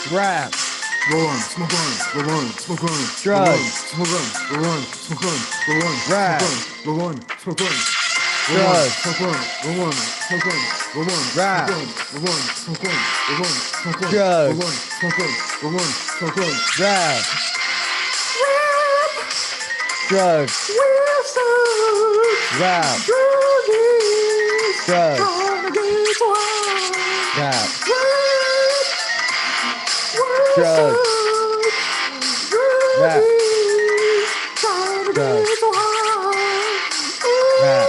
Rap. Roll on, smoke on, roll on, smoke on, Drugs. smoke on, roll on, smoke on, roll on, Rap. roll on, smoke on, Drugs. smoke on, roll on, smoke on, roll on, Rap. roll on, smoke on, roll on, smoke on, Drugs. roll on, smoke on, roll on, smoke on. Rap. Drugs. Rap. Drugs. Rap. Drugs. Rap. Drugs. Rap. Drugs. Rap.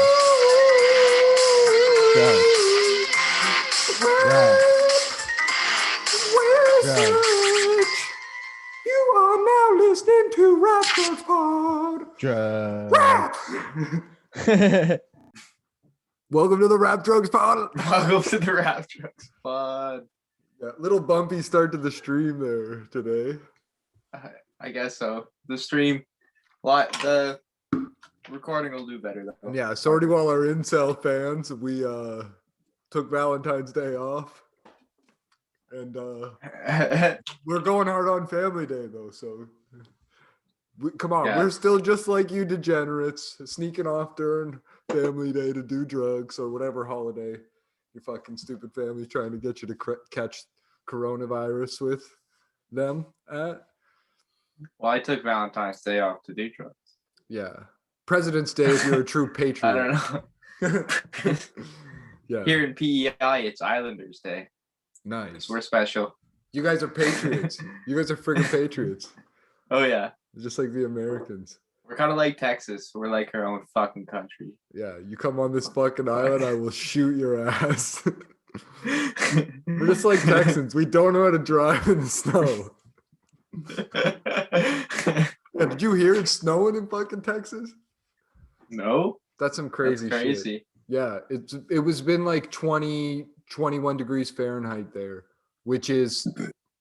Drugs. You are now listening to Rap Drugs Pod. Drugs. Welcome to the Rap Drugs Pod. Welcome to the Rap Drugs Pod. Yeah, little bumpy start to the stream there today. I guess so. The stream, the recording will do better though. Yeah, sorry to all our incel fans. We took Valentine's Day off. And we're going hard on Family Day though, so come on, we're still just like you degenerates, sneaking off during Family Day to do drugs or whatever holiday your fucking stupid family's trying to get you to catch coronavirus with them at. Well, I took Valentine's Day off to do drugs. Yeah. President's Day if you're a true patriot. I don't know. Yeah. Here in PEI, it's Islanders Day. Nice. We're special. You guys are patriots. You guys are friggin' patriots. Oh yeah. Just like the Americans. We're kind of like Texas. We're like our own fucking country. Yeah, you come on this fucking island, I will shoot your ass. We're just like Texans. We don't know how to drive in the snow. Yeah, did you hear it's snowing in fucking Texas? No. That's some crazy shit. Yeah, it was been like 20, 21 degrees Fahrenheit there, which is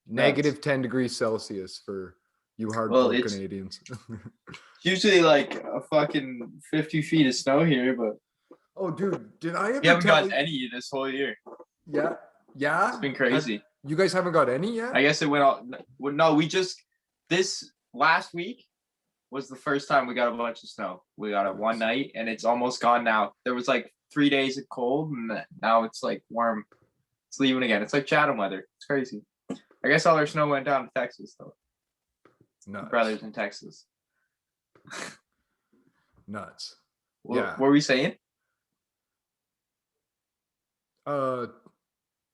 negative 10 degrees Celsius for you hardcore Canadians. Usually like a fucking 50 feet of snow here, but oh dude, did I ever you haven't gotten any this whole year? Yeah. It's been crazy. You guys haven't got any yet? I guess it went all no, this last week was the first time we got a bunch of snow. We got it one night and it's almost gone now. There was like 3 days of cold and now it's like warm. It's leaving again. It's like Chatham weather. It's crazy. I guess all our snow went down to Texas though. Nuts. Brothers in Texas. Nuts. What were we saying? Well,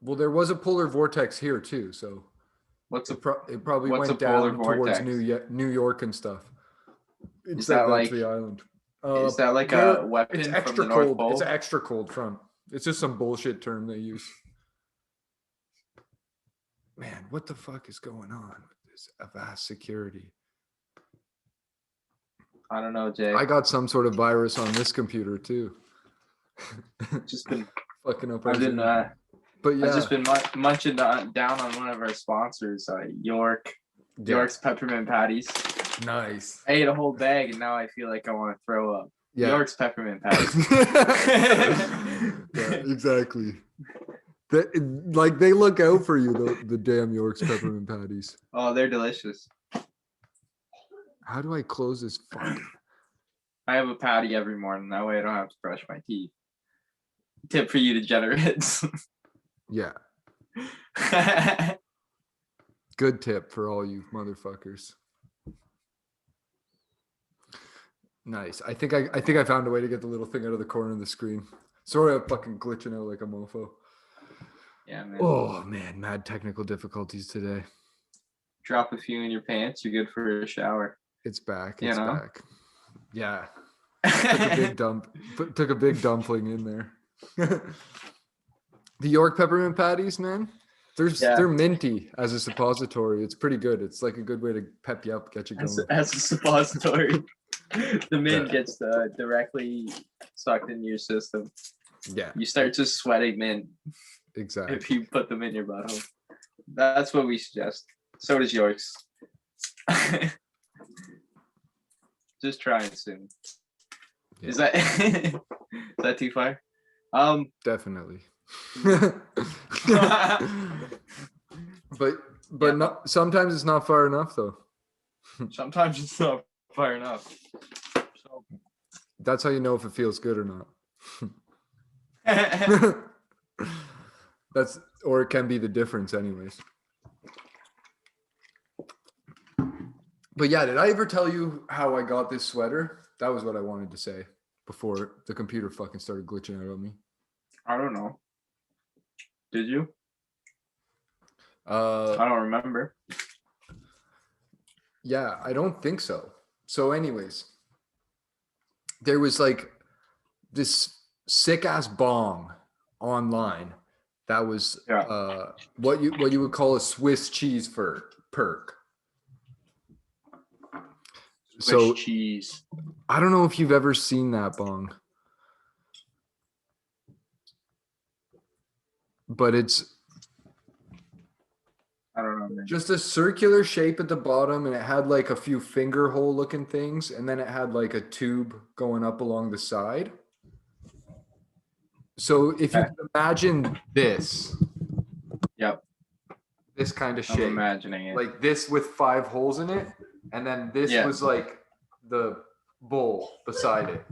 there was a polar vortex here too, so it probably went down towards New York and stuff. Is that like the island? Is that like a weapon it's extra from the North cold. Pole? It's an extra cold front. It's just some bullshit term they use. Man, what the fuck is going on with this vast security? I don't know, Jay. I got some sort of virus on this computer too. Just been fucking up. I've been but yeah, I've just been munching down on one of our sponsors, York's peppermint patties. Nice. I ate a whole bag and now I feel like I want to throw up. Yeah. York's peppermint patties. Yeah, exactly. They look out for you, the damn York's peppermint patties. Oh, they're delicious. How do I close this fuck? I have a patty every morning. That way I don't have to brush my teeth. Tip for you degenerates. Yeah. Good tip for all you motherfuckers. Nice. I think I found a way to get the little thing out of the corner of the screen. Sorry, I'm fucking glitching out like a mofo. Yeah, man. Oh man, mad technical difficulties today. Drop a few in your pants, you're good for a shower. It's back. It's back. Yeah. Took a big dump. Took a big dumpling in there. The York peppermint patties, man. They're minty as a suppository. It's pretty good. It's like a good way to pep you up, get you going. As a suppository. The mint gets directly sucked into your system. Yeah. You start just sweating mint. Exactly. If you put them in your butthole. That's what we suggest. So does York's. Just try it soon. Yeah. Is that too far? Definitely. But But not, sometimes it's not far enough though. Sometimes it's not far enough. So. That's how you know if it feels good or not. Or it can be the difference anyways. But yeah, did I ever tell you how I got this sweater? That was what I wanted to say before the computer fucking started glitching out on me. I don't know. Did you? I don't remember. Yeah, I don't think so. So anyways, there was like this sick ass bong online that was what you would call a Swiss cheese perk. Swiss cheese. I don't know if you've ever seen that bong, but it's I don't know. just a circular shape at the bottom, and it had like a few finger hole looking things, and then it had like a tube going up along the side. So if you can imagine this, yep, this kind of shape, I'm imagining it like this with 5 holes in it, and then this was like the bowl beside it,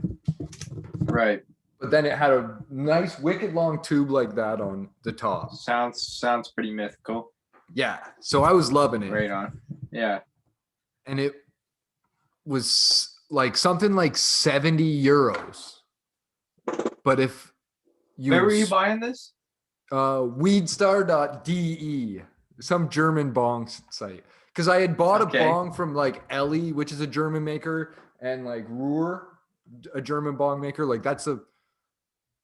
right? But then it had a nice, wicked long tube like that on the top. Sounds pretty mythical. Yeah, so I was loving it. Right on. Yeah, and it was like something like 70 euros. But if you where were you buying this? Weedstar.de, some German bong site. Because I had bought a bong from like Ellie, which is a German maker, and like Ruhr, a German bong maker. Like that's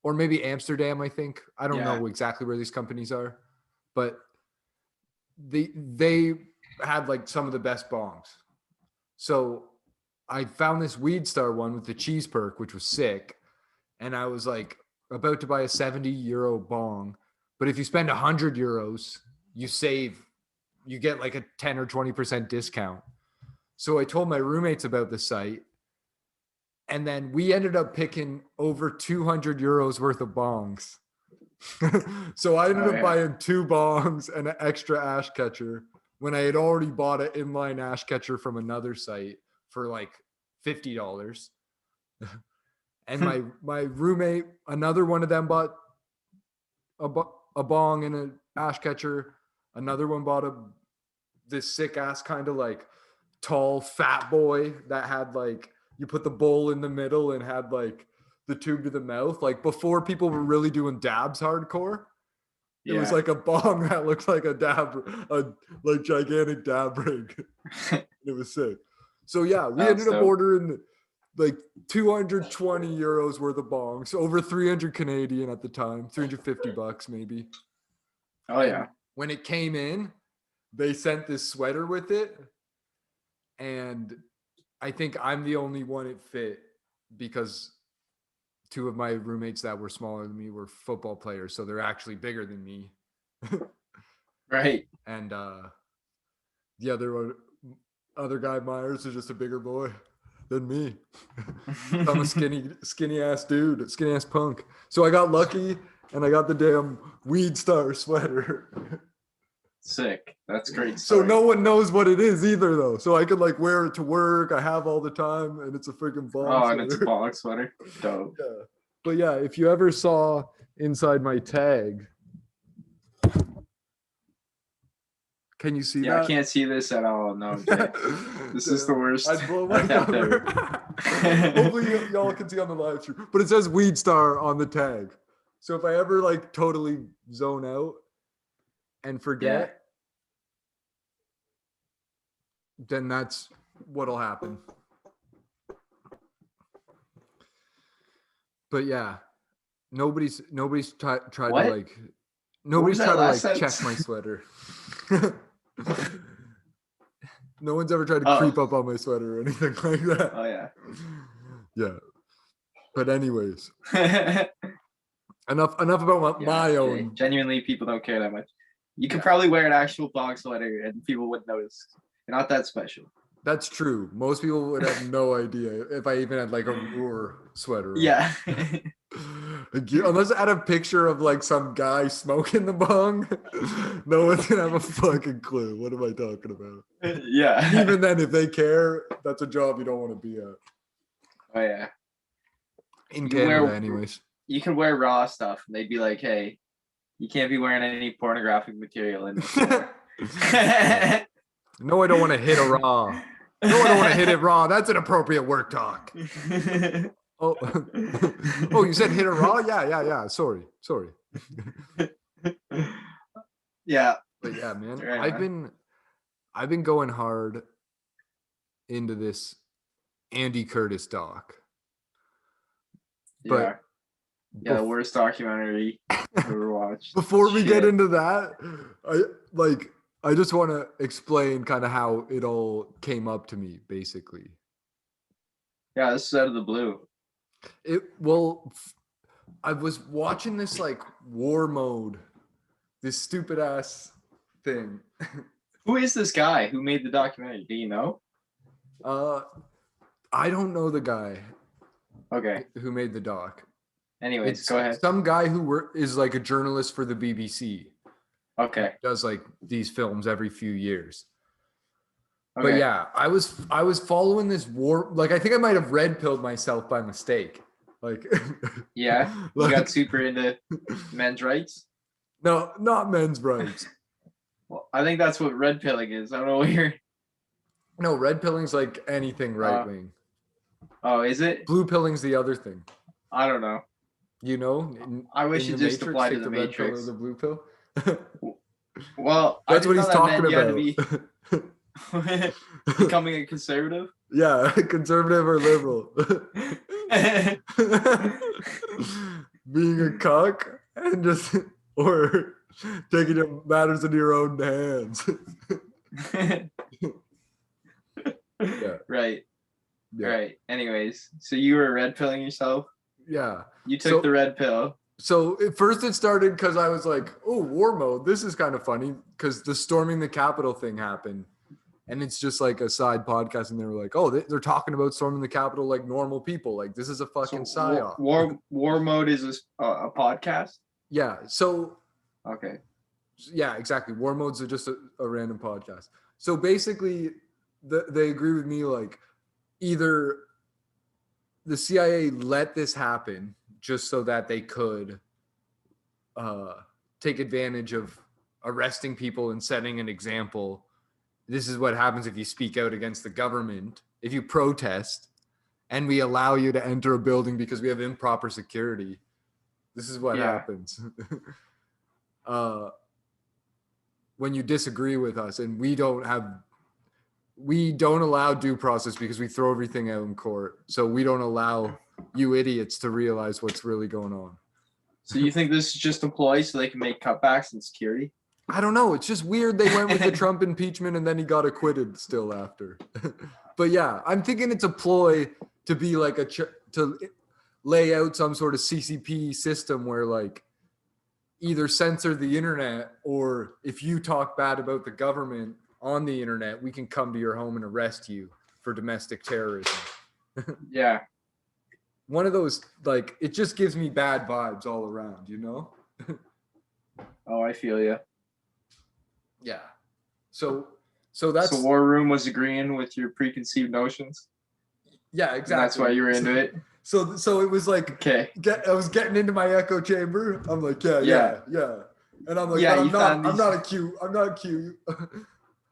or maybe Amsterdam, I think. I don't know exactly where these companies are, but they had like some of the best bongs. So I found this Weedstar one with the cheese perk, which was sick. And I was like about to buy a 70 euro bong. But if you spend 100 euros, you get like a 10 or 20% discount. So I told my roommates about the site. And then we ended up picking over 200 euros worth of bongs. So I ended up buying 2 bongs and an extra ash catcher when I had already bought an inline ash catcher from another site for like $50. And my roommate, another one of them bought a bong and an ash catcher. Another one bought this sick ass kind of like tall fat boy that had like, you put the bowl in the middle and had like the tube to the mouth. Like before people were really doing dabs hardcore. It was like a bong that looked like a like gigantic dab rig. It was sick. So yeah, we ended up ordering like 220 euros worth of bongs, over 300 Canadian at the time, $350 maybe. Oh yeah. And when it came in, they sent this sweater with it, and I think I'm the only one it fit because 2 of my roommates that were smaller than me were football players, so they're actually bigger than me. Right. And the other guy, Myers, is just a bigger boy than me. I'm a skinny ass dude, skinny ass punk. So I got lucky and I got the damn Weedstar sweater. Sick. That's great. So no one knows what it is either though. So I could like wear it to work. I have all the time, and it's a freaking bong sweater. And it's a bong sweater. Dope. Yeah. But yeah, if you ever saw inside my tag, can you see that? Yeah, I can't see this at all. No, this is the worst. I'd blow my cover. Hopefully y'all can see on the live stream. But it says Weedstar on the tag. So if I ever like totally zone out and forget, then that's what'll happen. But yeah, nobody's tried to like check my sweater. No one's ever tried to creep up on my sweater or anything like that. Oh yeah. Yeah. But anyways, enough about my own. Genuinely, people don't care that much. You could probably wear an actual bong sweater and people wouldn't notice. You're not that special. That's true. Most people would have no idea if I even had like a Ruhr sweater. Yeah. Unless I add a picture of like some guy smoking the bong, no one's gonna have a fucking clue. What am I talking about? Yeah. Even then, if they care, that's a job you don't want to be at. Oh yeah. In You Canada, wear- anyways. You can wear raw stuff, and they'd be like, "Hey, you can't be wearing any pornographic material in this." No, I don't want to hit a raw. No, I don't want to hit it raw. That's an appropriate work talk. Oh, oh, you said hit a raw? Yeah. Sorry. Yeah. But yeah, man, Right, I've been going hard into this Andy Curtis doc. Yeah. But Yeah, the worst documentary ever watched. before we get Shit. into that, I just want to explain kind of how it all came up to me, basically. Yeah, this is out of the blue. I was watching this like war mode, this stupid ass thing. Who is this guy who made the documentary? Do you know? I don't know the guy Okay. who made the doc. Anyways, go ahead. Some guy who is like a journalist for the BBC. Okay. Does like these films every few years. Okay. But yeah, I was following this war. Like I think I might have red pilled myself by mistake. Like Yeah. You got super into men's rights? No, not men's rights. Well, I think that's what red pilling is. I don't know what you're. No, red pilling's like anything right wing. Oh, is it? Blue pilling's the other thing. I don't know. You know? I wish in it the just applied to take the red pill or Matrix. the blue pill. Well, That's what he's talking You had to about. be becoming a conservative. Yeah, conservative or liberal. Being a cuck and just or taking your matters into your own hands. Yeah. Right. Yeah. Right. Anyways, so you were red pilling yourself? Yeah. You took the red pill. So at first it started because I was like, oh, war mode. This is kind of funny because the storming the Capitol thing happened. And it's just like a side podcast. And they were like, oh, they're talking about storming the Capitol like normal people. Like this is a fucking psyop. War mode is a podcast? Yeah. So. Okay. Yeah, exactly. War modes are just a random podcast. So basically they agree with me like either the CIA let this happen just so that they could take advantage of arresting people and setting an example. This is what happens if you speak out against the government, if you protest, and we allow you to enter a building because we have improper security. This is what happens. When you disagree with us and we don't allow due process because we throw everything out in court. So we don't allow you idiots to realize what's really going on. So you think this is just a ploy so they can make cutbacks in security? I don't know. It's just weird. They went with the Trump impeachment and then he got acquitted still after. But yeah, I'm thinking it's a ploy to be like to lay out some sort of CCP system where like either censor the internet or if you talk bad about the government on the internet, we can come to your home and arrest you for domestic terrorism. Yeah. One of those, like, it just gives me bad vibes all around, you know? Oh, I feel you. Yeah. So that's... So War Room was agreeing with your preconceived notions? Yeah, exactly. And that's why you were into it? So it was like, okay. I was getting into my echo chamber. I'm like, yeah. And I'm like, I'm not cute. I'm not cute.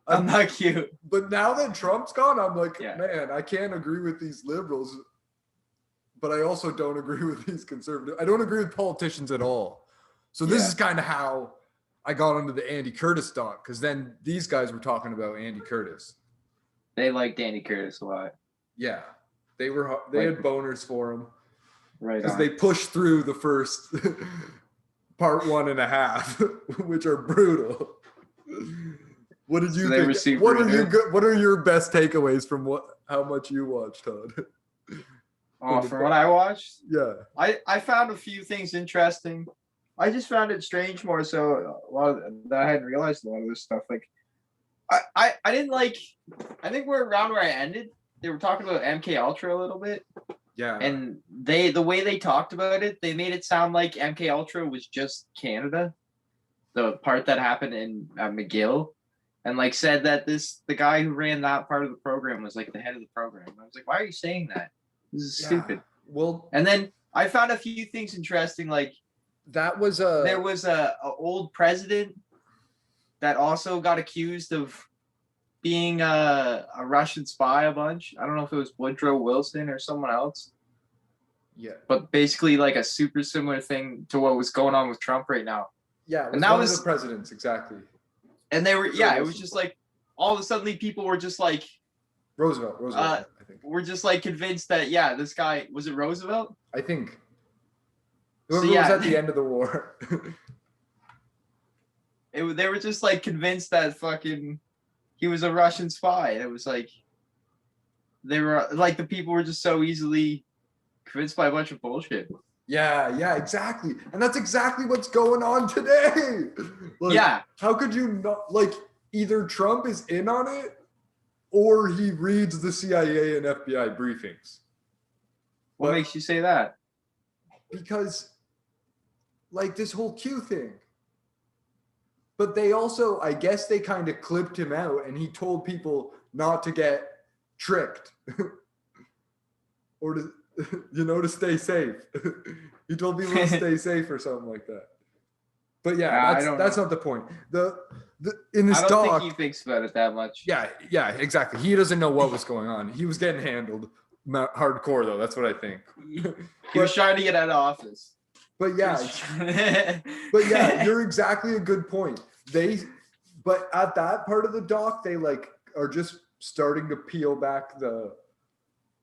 But now that Trump's gone, I'm like, man, I can't agree with these liberals, but I also don't agree with these conservatives. I don't agree with politicians at all. So this is kind of how I got into the Andy Curtis doc, because then these guys were talking about Andy Curtis. They liked Andy Curtis a lot. Yeah. They had boners for him. Right. Because they pushed through the first part 1.5, which are brutal. What did you think? What are your best takeaways from how much you watched, Todd? Oh, from what I watched? Yeah. I found a few things interesting. I just found it strange more so that I hadn't realized a lot of this stuff. Like I didn't like, I think we're around where I ended. They were talking about MK Ultra a little bit. Yeah. And the way they talked about it, they made it sound like MK Ultra was just Canada, the part that happened in McGill, and like said that the guy who ran that part of the program was like the head of the program. I was like, why are you saying that? This is stupid. Well, and then I found a few things interesting, like that was there was a old president that also got accused of being a Russian spy a bunch. I don't know if it was Woodrow Wilson or someone else. Yeah. But basically like a super similar thing to what was going on with Trump right now. Yeah, it was and that one was of the presidents, exactly. And they were, Woodrow it was just like all of a sudden people were just like Roosevelt, I think. We're just like convinced that this guy was it Roosevelt? I think. So, Whoever was at the end of the war. They were just like convinced that fucking he was a Russian spy. It was like they were like the people were just so easily convinced by a bunch of bullshit. Yeah, exactly. And that's exactly what's going on today. Like, how could you not, like, either Trump is in on it or he reads the CIA and FBI briefings. What makes you say that? Because, like, this whole Q thing. But they also, I guess they kind of clipped him out and he told people not to get tricked or to, to stay safe. He told people to stay safe or something like that. But that's not the point. In this I don't doc, think he thinks about it that much. Yeah, exactly. He doesn't know what was going on. He was getting handled hardcore though. That's what I think. He was trying to get out of office. But you're exactly a good point. But at that part of the doc, they like are just starting to peel back the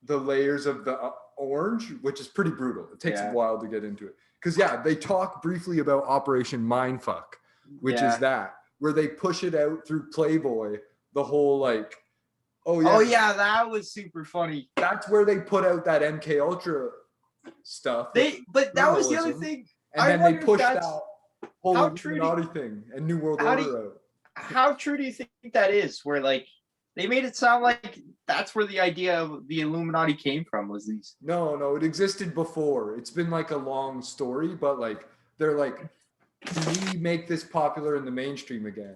layers of the orange, which is pretty brutal. It takes a while to get into it. Because they talk briefly about Operation Mindfuck, which is that where they push it out through Playboy, the whole like, that was super funny. That's where they put out that MK Ultra stuff. But that was the other thing. And then they pushed that whole Illuminati thing and New World Order out. How true do you think that is? Where like they made it sound like that's where the idea of the Illuminati came from, was these. No, it existed before. It's been like a long story, but like they're like, can we make this popular in the mainstream again?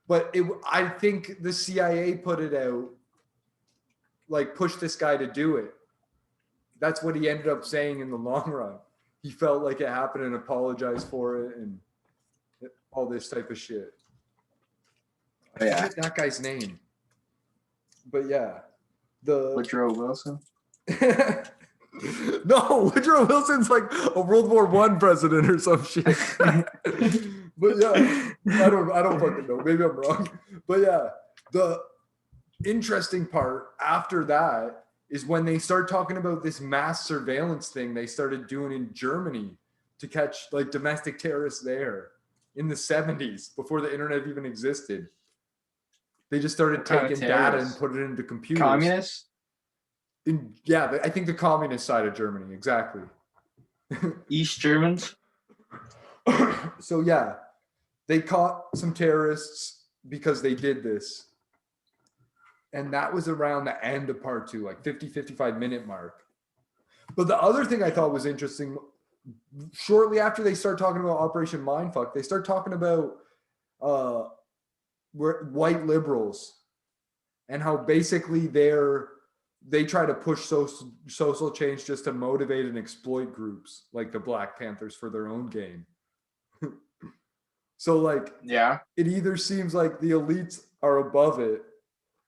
But I think the CIA put it out, like pushed this guy to do it. That's what he ended up saying in the long run. He felt like it happened and apologized for it and all this type of shit. I forget that guy's name. But Woodrow Wilson? No, Woodrow Wilson's like a World War I president or some shit. But I don't fucking know. Maybe I'm wrong. But the interesting part after that is when they start talking about this mass surveillance thing they started doing in Germany to catch like domestic terrorists there in the 70s before the internet even existed. They just started taking data and put it into computers. Communists? I think the communist side of Germany, exactly. East Germans? So they caught some terrorists because they did this. And that was around the end of part 2, like 55 minute mark. But the other thing I thought was interesting, shortly after they start talking about Operation Mindfuck, they start talking about white liberals and how basically they try to push social change just to motivate and exploit groups like the Black Panthers for their own gain. So like, it either seems like the elites are above it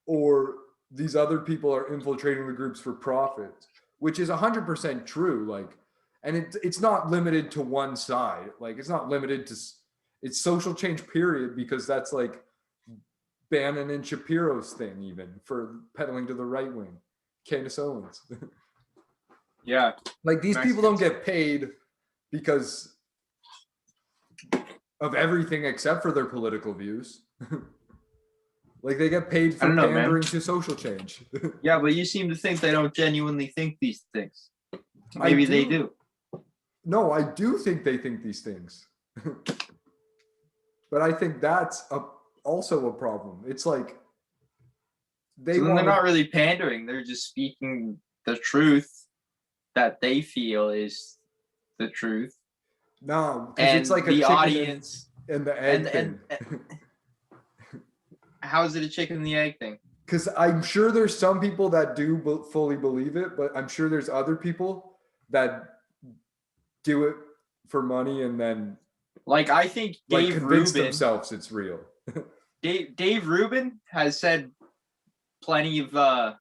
or these other people are infiltrating the groups for profit, which is 100% true. Like, and it's not limited to one side. Like, it's not limited to, it's social change period, because that's like Bannon and Shapiro's thing, even for peddling to the right wing. Candace Owens. Like, these people don't get paid because of everything except for their political views. Like, they get paid for pandering to social change. But you seem to think they don't genuinely think these things. Maybe they do. No, I do think they think these things. But I think that's also a problem. It's like they're not really pandering. They're just speaking the truth that they feel is the truth. No, because it's like a the chicken audience and the egg thing. How is it a chicken and the egg thing? Because I'm sure there's some people that do fully believe it, but I'm sure there's other people that do it for money and then Like, I think like Dave convince Rubin, themselves it's real. Dave Rubin has said plenty of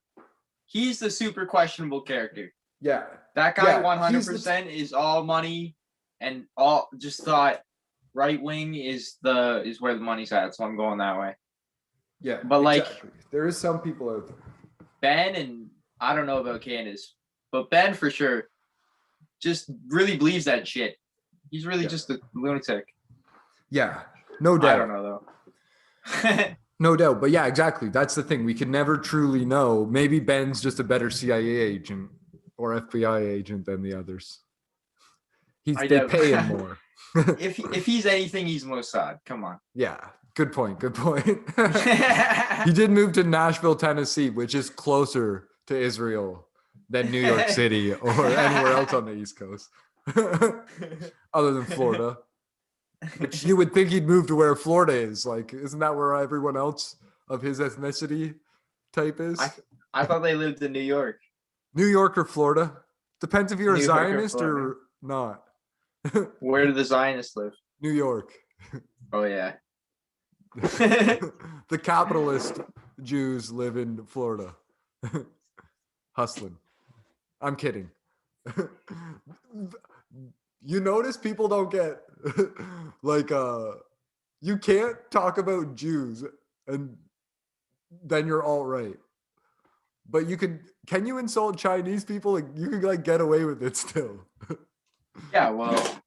he's the super questionable character. Yeah. That guy Yeah, 100% is all money and all just thought right wing is where the money's at. So I'm going that way. Yeah. But like exactly. There is some people out there. Ben, and I don't know about Candace, but Ben for sure just really believes that shit. He's really just a lunatic. Yeah. No doubt. I don't know though. No doubt. But yeah, exactly. That's the thing. We can never truly know. Maybe Ben's just a better CIA agent or FBI agent than the others. They pay him more. if he's anything, he's Mossad. Come on. Yeah. Good point. Good point. He did move to Nashville, Tennessee, which is closer to Israel than New York City or anywhere else on the East Coast, other than Florida. Which you would think he'd move to where Florida is. Like, isn't that where everyone else of his ethnicity type is? I thought they lived in New York. New York or Florida? Depends if you're a New York or Zionist Florida. or not. Where do the Zionists live? New York. Oh yeah. The capitalist Jews live in Florida. Hustling. I'm kidding. You notice people don't get like you can't talk about Jews and then you're all right. But can you insult Chinese people? Like, you can like get away with it still. Yeah, well,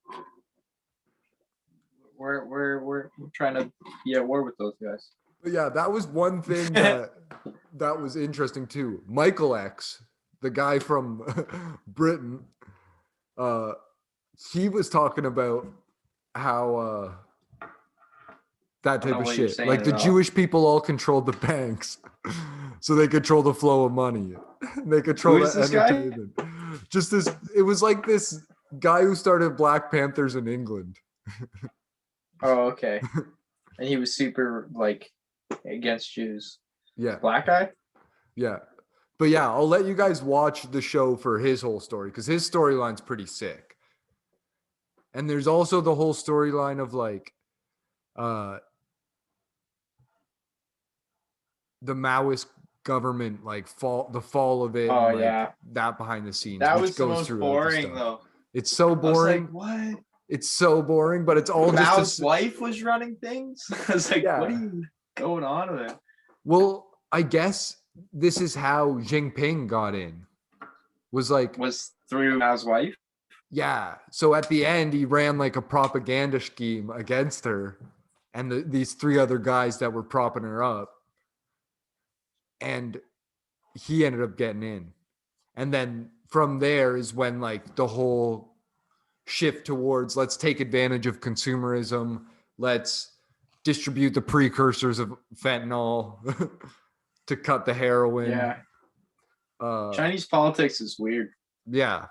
we're trying to be at war with those guys. But yeah, that was one thing that was interesting too. Michael X, the guy from Britain, he was talking about how that type of shit. Like the Jewish people all controlled the banks, so they control the flow of money. They control the entertainment. Just this, it was like this guy who started Black Panthers in England. Oh, okay. And he was super like against Jews. Yeah. Black guy? Yeah. But yeah, I'll let you guys watch the show for his whole story because his storyline's pretty sick. And there's also the whole storyline of like the Maoist government, like the fall of it. Oh, and, like, yeah. That behind the scenes. That which was the goes most through boring though. It's so boring. I was like, what? It's so boring, but it's all Mao's just wife was running things. I was like, what are you going on with it? Well, I guess this is how Jinping got in. Was through Mao's wife? Yeah. So at the end, he ran like a propaganda scheme against her and these three other guys that were propping her up. And he ended up getting in. And then from there is when like the whole shift towards let's take advantage of consumerism. Let's distribute the precursors of fentanyl to cut the heroin. Yeah. Chinese politics is weird. Yeah.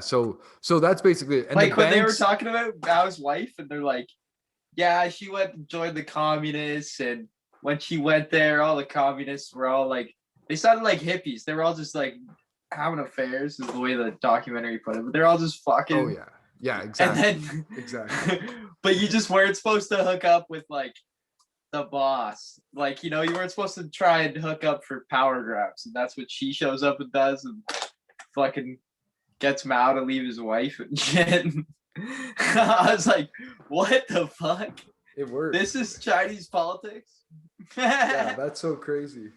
So that's basically it. And like when they were talking about Mao's wife, and they're like, "Yeah, she went and joined the communists, and when she went there, all the communists were all like, they sounded like hippies. They were all just like having affairs," is the way the documentary put it. But they're all just fucking. Oh yeah, exactly. And then, exactly. But you just weren't supposed to hook up with like the boss. Like, you weren't supposed to try and hook up for power grabs, and that's what she shows up and does, and fucking gets Mao to leave his wife and shit. I was like, what the fuck? It worked. This is Chinese politics? Yeah, that's so crazy.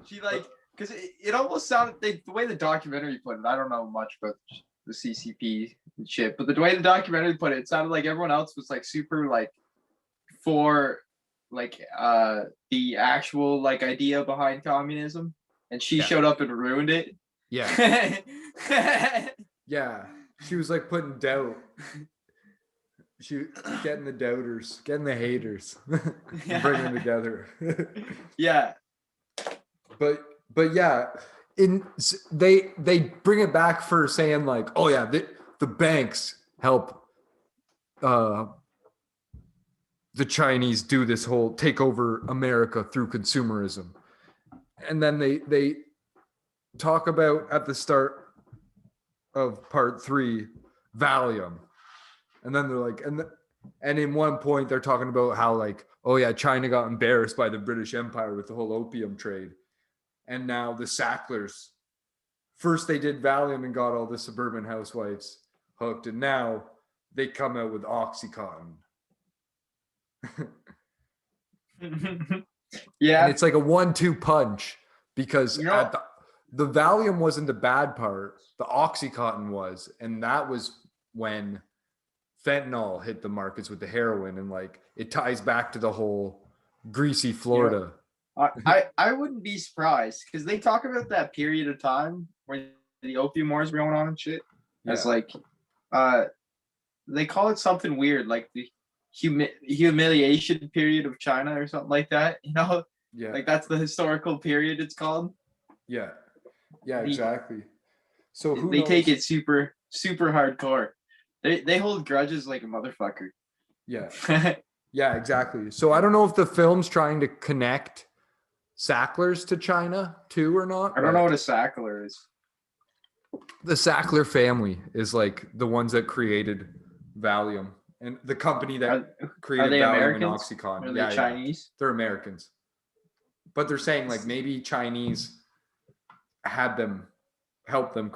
She like, because it almost sounded, the way the documentary put it, I don't know much about the CCP and shit, but the way the documentary put it sounded like everyone else was like super like for like the actual like idea behind communism, and she showed up and ruined it. Yeah. Yeah. She was like putting doubt. She getting the doubters, getting the haters, and bringing them together. Yeah. But yeah, they bring it back for saying like, oh yeah, the banks help the Chinese do this whole take over America through consumerism. And then they talk about at the start of part 3 Valium. And then they're like, and in one point they're talking about how like, oh yeah, China got embarrassed by the British Empire with the whole opium trade. And now the Sacklers, first they did Valium and got all the suburban housewives hooked, and now they come out with Oxycontin. Yeah. And it's like a 1-2 punch because the Valium wasn't the bad part, the Oxycontin was, and that was when fentanyl hit the markets with the heroin, and like it ties back to the whole greasy Florida. I wouldn't be surprised because they talk about that period of time where the opium wars were going on and shit. As like, they call it something weird, like the humiliation period of China or something like that. You know, like that's the historical period it's called. Yeah, exactly. So they knows? Take it super hardcore. They hold grudges like a motherfucker. Yeah. Yeah, exactly. So I don't know if the film's trying to connect Sacklers to China too or not. I don't know what a Sackler is. The Sackler family is like the ones that created Valium, and the company that created Valium Americans? and Oxycontin. Are they Chinese? They're Americans. But they're saying like maybe Chinese had them help them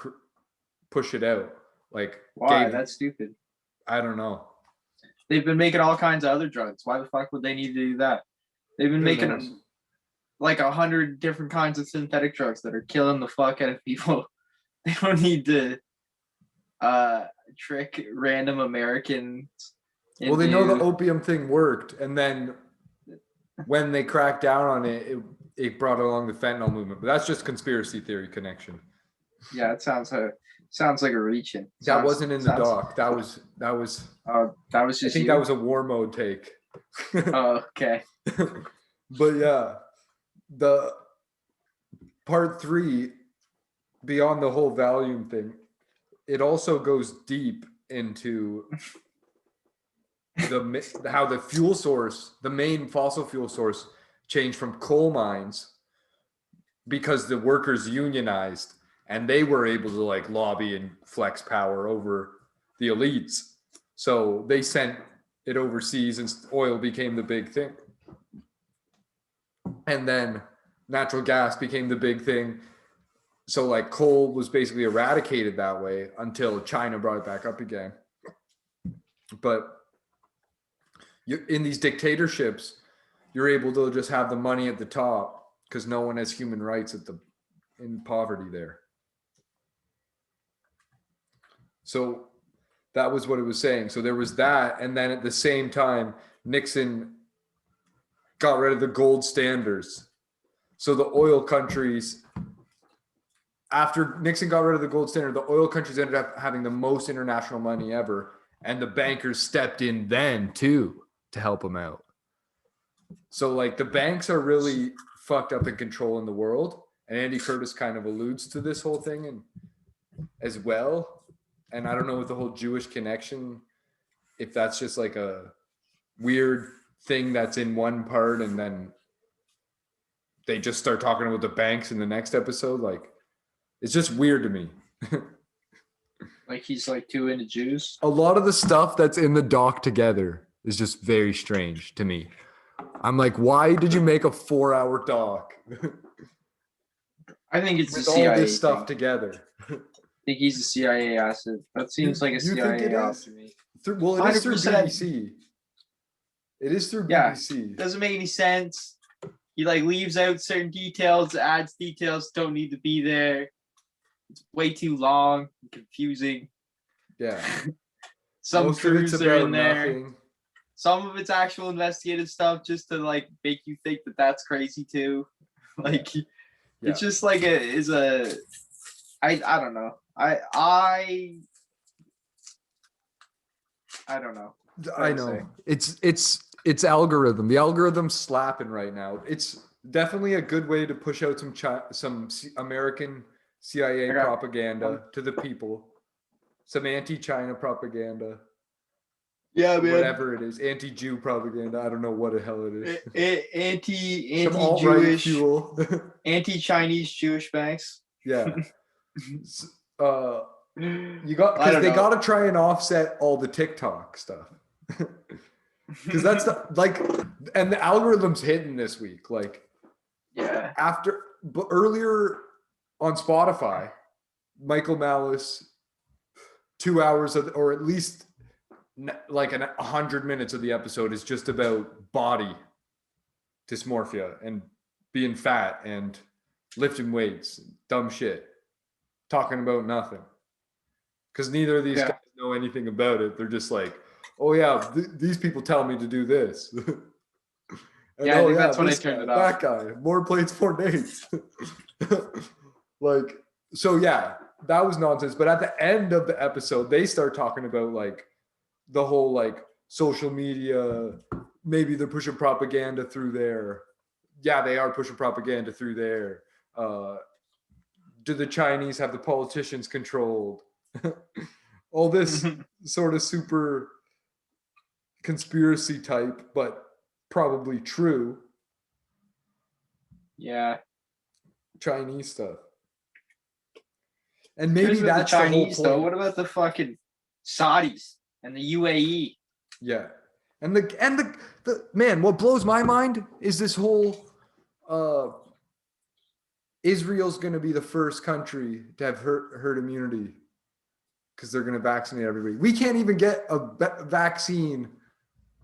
push it out. Like why? That's stupid. I don't know. They've been making all kinds of other drugs. Why the fuck would they need to do that? They've been making like 100 different kinds of synthetic drugs that are killing the fuck out of people. They don't need to trick random Americans. Well, they know the opium thing worked, and then when they cracked down on it, it brought along the fentanyl movement. But that's just conspiracy theory connection. Yeah, it sounds like a reach-in. That wasn't in the doc. That was. That was just. I think that was a war mode take. Oh, okay. But yeah, the part 3, beyond the whole Valium thing, it also goes deep into how the fuel source, the main fossil fuel source, changed from coal mines because the workers unionized and they were able to like lobby and flex power over the elites. So they sent it overseas and oil became the big thing. And then natural gas became the big thing. So like coal was basically eradicated that way until China brought it back up again. But in these dictatorships, you're able to just have the money at the top because no one has human rights in poverty there. So that was what it was saying. So there was that. And then at the same time, Nixon got rid of the gold standards. So the oil countries, after Nixon got rid of the gold standard, the oil countries ended up having the most international money ever. And the bankers stepped in then too to help them out. So like the banks are really fucked up and controlling the world. And Andy Curtis kind of alludes to this whole thing and as well. And I don't know with the whole Jewish connection, if that's just like a weird thing that's in one part and then they just start talking about the banks in the next episode. Like, it's just weird to me. Like he's like too into Jews. A lot of the stuff that's in the doc together is just very strange to me. I'm like, why did you make a 4-hour doc? I think it's with the CIA all this stuff thing. Together. I think he's a CIA asset. That seems like a CIA op to me. Well, it is through BBC. It is through BBC. Doesn't make any sense. He like leaves out certain details, adds details don't need to be there. It's way too long and confusing. Yeah. Some Most crews of it's are about in there. nothing. Some of it's actual investigative stuff just to like make you think that that's crazy too. Like it's just like I don't know. I don't know. I know. It's algorithm. The algorithm's slapping right now. It's Definitely a good way to push out some American CIA I got- propaganda to the people. Some anti-China propaganda. Yeah, Whatever it is, anti-Jew propaganda. I don't know what the hell it is. Some alt-right Anti-Jewish, fuel. anti-Chinese Jewish banks. Yeah. You got I because don't they know. got to try and offset all the TikTok stuff. Because that's and the algorithm's hitting this week. Like yeah. but earlier on Spotify, Michael Malice, 2 hours of, or at least like 100 minutes of the episode is just about body dysmorphia and being fat and lifting weights, dumb shit, talking about nothing. Because neither of these guys know anything about it. They're just like, oh yeah, these people tell me to do this. And Yeah, I think that's when I turned it off. That guy, more plates, more dates. Like, so yeah, that was nonsense. But at the end of the episode, they start talking about like the whole like social media. Maybe they're pushing propaganda through there. Yeah, they are pushing propaganda through there. Do the Chinese have the politicians controlled? All this sort of super conspiracy type, but probably true. Yeah. Chinese stuff. And maybe Here's about that's the Chinese the whole though. point. What about the fucking Saudis and the UAE? Yeah. And the man, what blows my mind is this whole Israel's going to be the first country to have herd immunity because they're going to vaccinate everybody. We can't even get a vaccine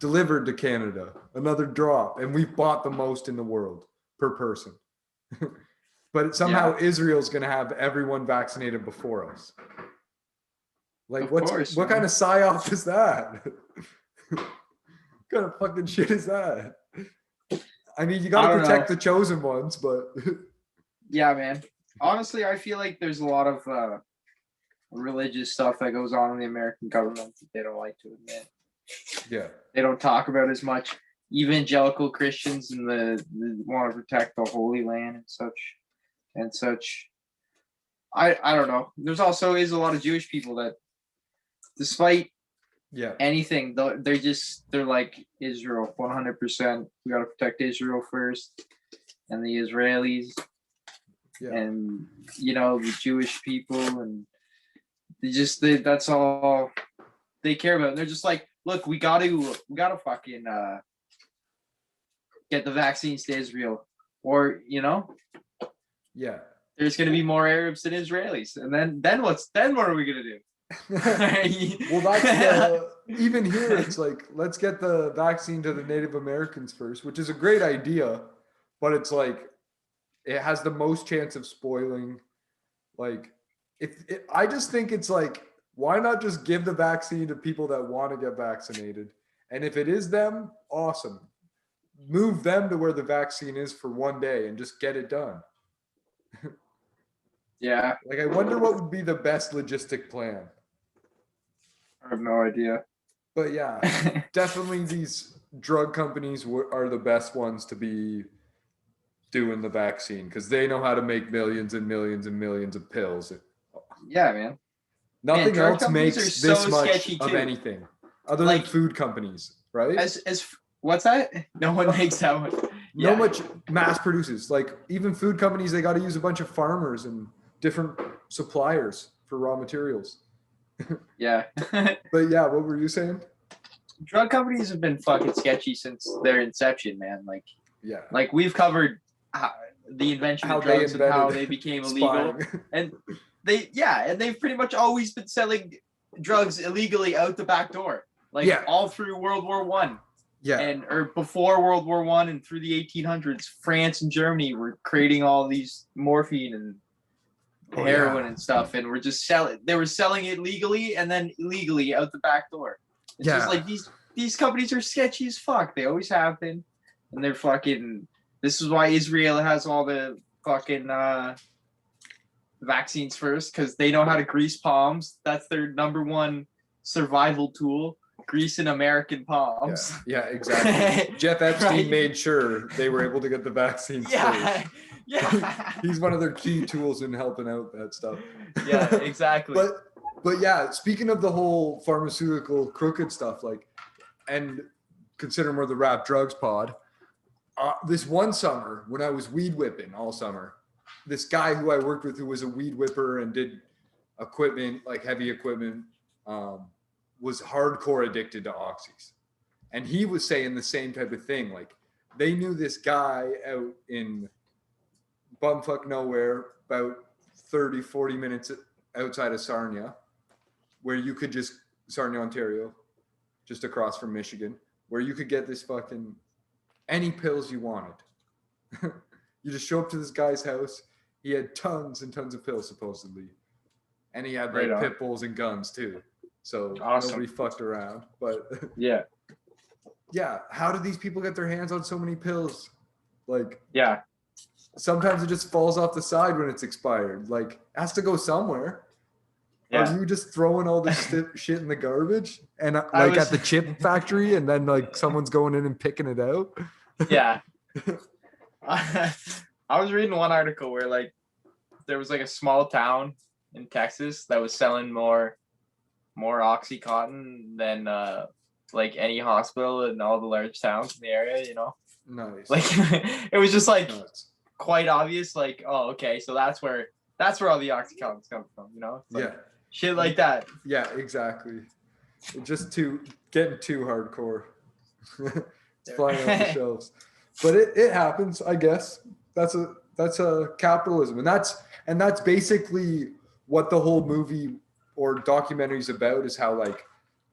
delivered to Canada, another drop, and we've bought the most in the world per person. But somehow Israel's going to have everyone vaccinated before us. Like, what kind of psyop is that? What kind of fucking shit is that? I mean, you got to protect the chosen ones, but yeah, man. Honestly, I feel like there's a lot of religious stuff that goes on in the American government that they don't like to admit. Yeah, they don't talk about as much. Evangelical Christians and the want to protect the Holy Land and such. I don't know. There's also is a lot of Jewish people that, despite anything, they're like Israel 100%. We got to protect Israel first, and the Israelis, and the Jewish people, and that's all they care about. And they're just like, look, we gotta fucking get the vaccines to Israel, or there's gonna be more Arabs than Israelis, and then what are we gonna do? Well, that's even here. It's like, let's get the vaccine to the Native Americans first, which is a great idea, but it's like it has the most chance of spoiling. Like, I just think it's like, why not just give the vaccine to people that want to get vaccinated? And if it is them, awesome. Move them to where the vaccine is for one day and just get it done. Yeah. Like, I wonder what would be the best logistic plan. I have no idea. But yeah, definitely these drug companies are the best ones to be doing the vaccine because they know how to make millions and millions and millions of pills. Yeah, man. Nothing else makes this much of anything other than food companies, right? As what's that? No one makes that much. No much mass produces. Like, even food companies, they got to use a bunch of farmers and different suppliers for raw materials. Yeah. But yeah, what were you saying? Drug companies have been fucking sketchy since their inception, man. Like we've covered the invention of drugs and how they became illegal, and they've pretty much always been selling drugs illegally out the back door, all through World War I. Or before World War I and through the 1800s, France and Germany were creating all these morphine and heroin and stuff, and they were selling it legally and then illegally out the back door. It's just like these companies are sketchy as fuck. They always have been, and they're fucking. This is why Israel has all the fucking vaccines first, because they know how to grease palms. That's their number one survival tool. greasing American palms. Yeah, exactly. Jeff Epstein Right. made sure they were able to get the vaccines Yeah, first. yeah, He's one of their key tools in helping out that stuff. yeah, exactly. But yeah, speaking of the whole pharmaceutical crooked stuff, like, and considering we're the Rap Drugs pod, this one summer when I was weed whipping all summer, this guy who I worked with who was a weed whipper and did equipment, like heavy equipment, was hardcore addicted to oxys. And he was saying the same type of thing. Like, they knew this guy out in bumfuck nowhere, about 30, 40 minutes outside of Sarnia, where you could just, Sarnia, Ontario, just across from Michigan, where you could get this fucking, any pills you wanted. You just show up to this guy's house. He had tons and tons of pills, supposedly. And he had like Right on. pit bulls and guns too. So Awesome. nobody fucked around. But Yeah, yeah, how do these people get their hands on so many pills? Like, yeah, sometimes it just falls off the side when it's expired. Like, it has to go somewhere. yeah. Are you just throwing all this shit in the garbage and I like was- at the chip factory, and then like someone's going in and picking it out? Yeah. I was reading one article where like there was like a small town in Texas that was selling more Oxycontin than like any hospital in all the large towns in the area, you know? Nice. Like it was just like Nuts. quite obvious, like, oh, okay, so that's where all the Oxycontins come from, you know? It's like, Yeah. shit like that. Yeah, exactly. Just getting too hardcore. It's flying off the shelves. But it happens, I guess. That's a capitalism. And that's basically what the whole movie or documentary is about, is how like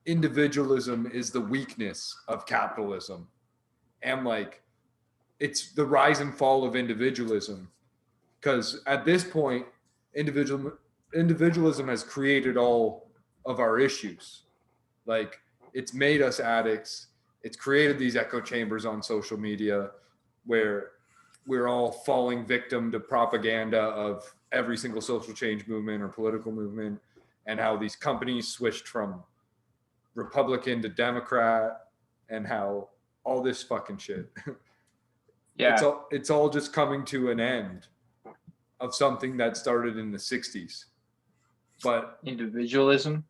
individualism is the weakness of capitalism. And like it's the rise and fall of individualism. Because at this point, individualism has created all of our issues. Like, it's made us addicts. It's created these echo chambers on social media where we're all falling victim to propaganda of every single social change movement or political movement, and how these companies switched from Republican to Democrat, and how all this fucking shit. Yeah. It's all just coming to an end of something that started in the 60s. But Individualism.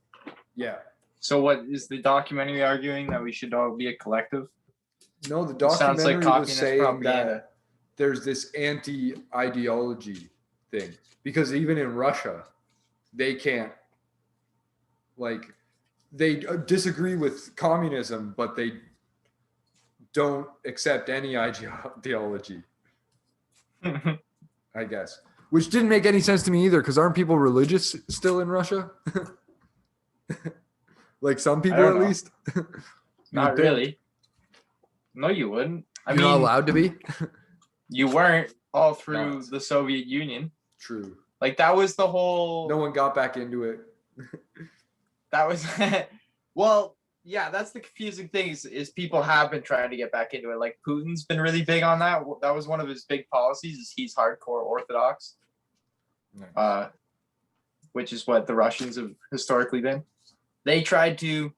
yeah. So what is the documentary arguing, that we should all be a collective? No, the It sounds like documentary was communist saying propaganda. that there's this anti-ideology thing, because even in Russia, they can't, like, they disagree with communism, but they don't accept any ideology, I guess. Which didn't make any sense to me either, because aren't people religious still in Russia? Like some people don't at know. least. Not You'd think. really. No, you wouldn't. I You're mean, not allowed to be. you weren't all through No. the Soviet Union. True. Like that was the whole. No one got back into it. That was. Well, yeah, that's the confusing thing is people have been trying to get back into it. Like Putin's been really big on that. That was one of his big policies. Is he's hardcore Orthodox, Nice. which is what the Russians have historically been. They tried to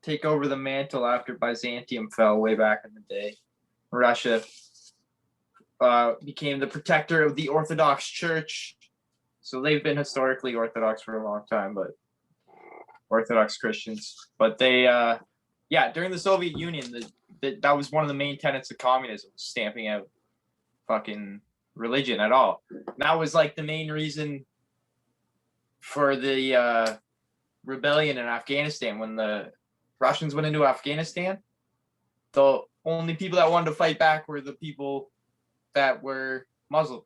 take over the mantle after Byzantium fell way back in the day. Russia became the protector of the Orthodox Church. So they've been historically Orthodox for a long time, but Orthodox Christians. But they, during the Soviet Union, that was one of the main tenets of communism, stamping out fucking religion at all. And that was like the main reason for the rebellion in Afghanistan. When the Russians went into Afghanistan, the only people that wanted to fight back were the people that were Muslim.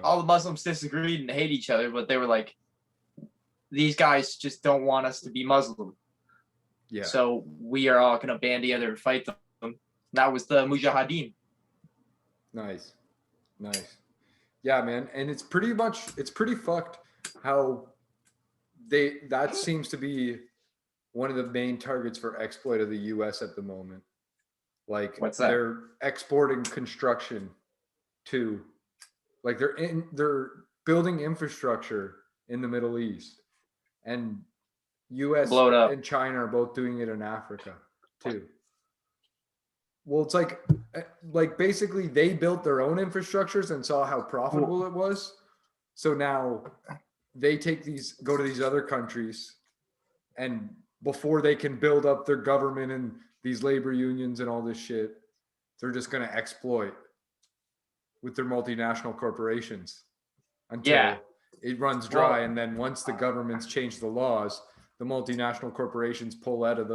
All the Muslims disagreed and hate each other, but they were like, these guys just don't want us to be Muslim. Yeah. So we are all going to band together and fight them. That was the Mujahideen. Nice. Yeah, man. And it's pretty fucked how that seems to be one of the main targets for exploit of the US at the moment. Like, what's that? They're exporting construction to, like, they're building infrastructure in the Middle East. And U.S. Blow it up. and China are both doing it in Africa too. Well, it's like basically they built their own infrastructures and saw how profitable it was. So now they go to these other countries, and before they can build up their government and these labor unions and all this shit, they're just going to exploit with their multinational corporations until it runs dry. And then once the governments change the laws, the multinational corporations pull out of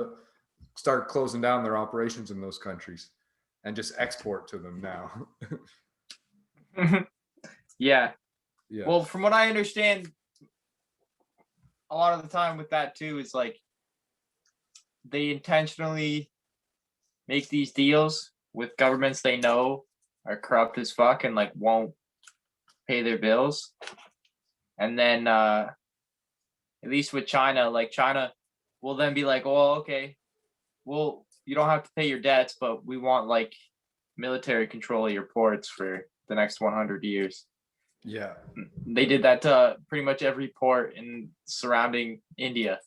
start closing down their operations in those countries and just export to them now. Yeah. Yeah. Well, from what I understand, a lot of the time with that too is like they intentionally make these deals with governments they know are corrupt as fuck and like won't pay their bills. And then at least with China, like China will then be like, oh, okay, well, you don't have to pay your debts, but we want like military control of your ports for the next 100 years. Yeah. They did that to pretty much every port in surrounding India.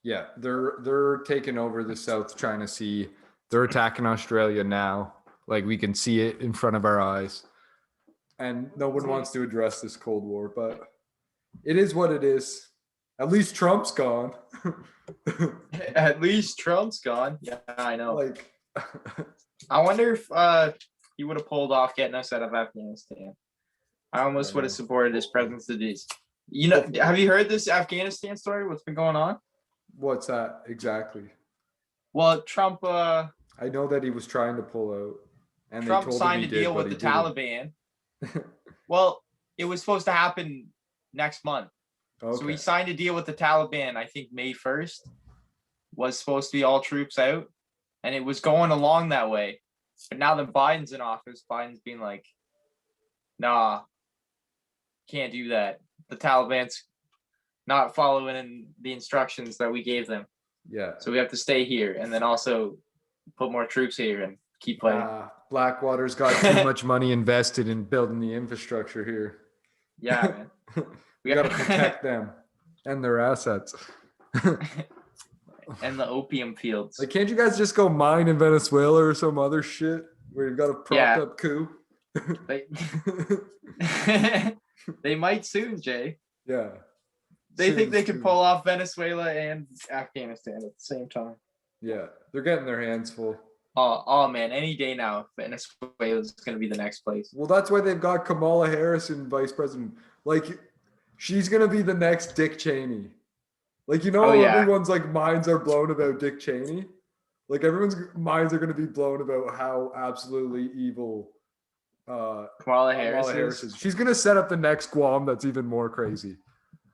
Yeah, they're taking over the South China Sea. They're attacking Australia now. Like we can see it in front of our eyes. And no one wants to address this Cold War, but it is what it is. At least Trump's gone. At least Trump's gone. Yeah, I know. Like I wonder if he would have pulled off getting us out of Afghanistan. I almost would have supported his presence to these. You know, have you heard this Afghanistan story? What's been going on? What's that exactly? Well, Trump. I know that he was trying to pull out, and Trump they told signed him a he did, deal but with he the Taliban. Well, it was supposed to happen next month. Okay. So he signed a deal with the Taliban. I think May 1st was supposed to be all troops out, and it was going along that way. But now that Biden's in office, Biden's being like, "Nah, can't do that. The Taliban's not following the instructions that we gave them. Yeah. So we have to stay here, and then also put more troops here and keep playing." Blackwater's got too much money invested in building the infrastructure here. Yeah, man. We got to protect them and their assets. And the opium fields. Like, can't you guys just go mine in Venezuela or some other shit where you've got a propped up coup? They might soon, Jay. Yeah. They think they can pull off Venezuela and Afghanistan at the same time. Yeah, they're getting their hands full. Oh man, any day now, Venezuela is going to be the next place. Well, that's why they've got Kamala Harris in vice president. Like, she's going to be the next Dick Cheney. Like, you know, everyone's like minds are blown about Dick Cheney. Like, everyone's minds are going to be blown about how absolutely evil Kamala Harris is. She's going to set up the next Guam that's even more crazy.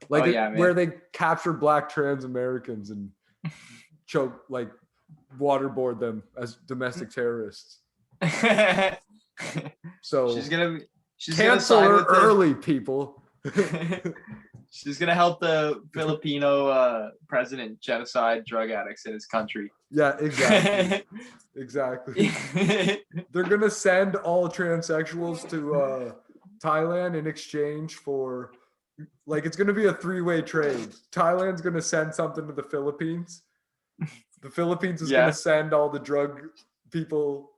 Like, where they capture black trans Americans and choke, like, waterboard them as domestic terrorists. So she's cancel her early, people. She's gonna help the Filipino president genocide drug addicts in his country. Yeah, exactly. Exactly. They're gonna send all transsexuals to Thailand in exchange for, like, it's gonna be a three-way trade. Thailand's gonna send something to the Philippines. The Philippines is gonna send all the drug people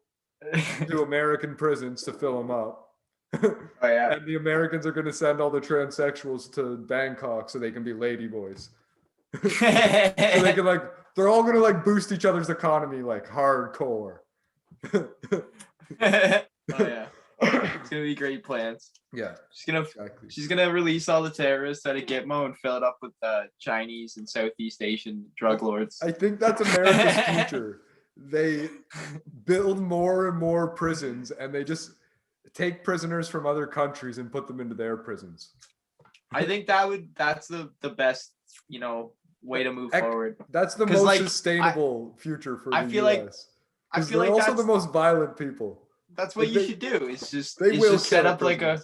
to American prisons to fill them up. And the Americans are going to send all the transsexuals to Bangkok so they can be ladyboys. So they can, like, they're all going to, like, boost each other's economy, like, hardcore. It's gonna be great plans. Yeah, she's gonna release all the terrorists out of Gitmo and fill it up with Chinese and Southeast Asian drug lords. I think that's America's future. They build more and more prisons, and they just take prisoners from other countries and put them into their prisons. I think that's the best, you know, way to move forward. That's the most sustainable future for the US. I feel like also the most violent people. That's what you should do. It's just set up like a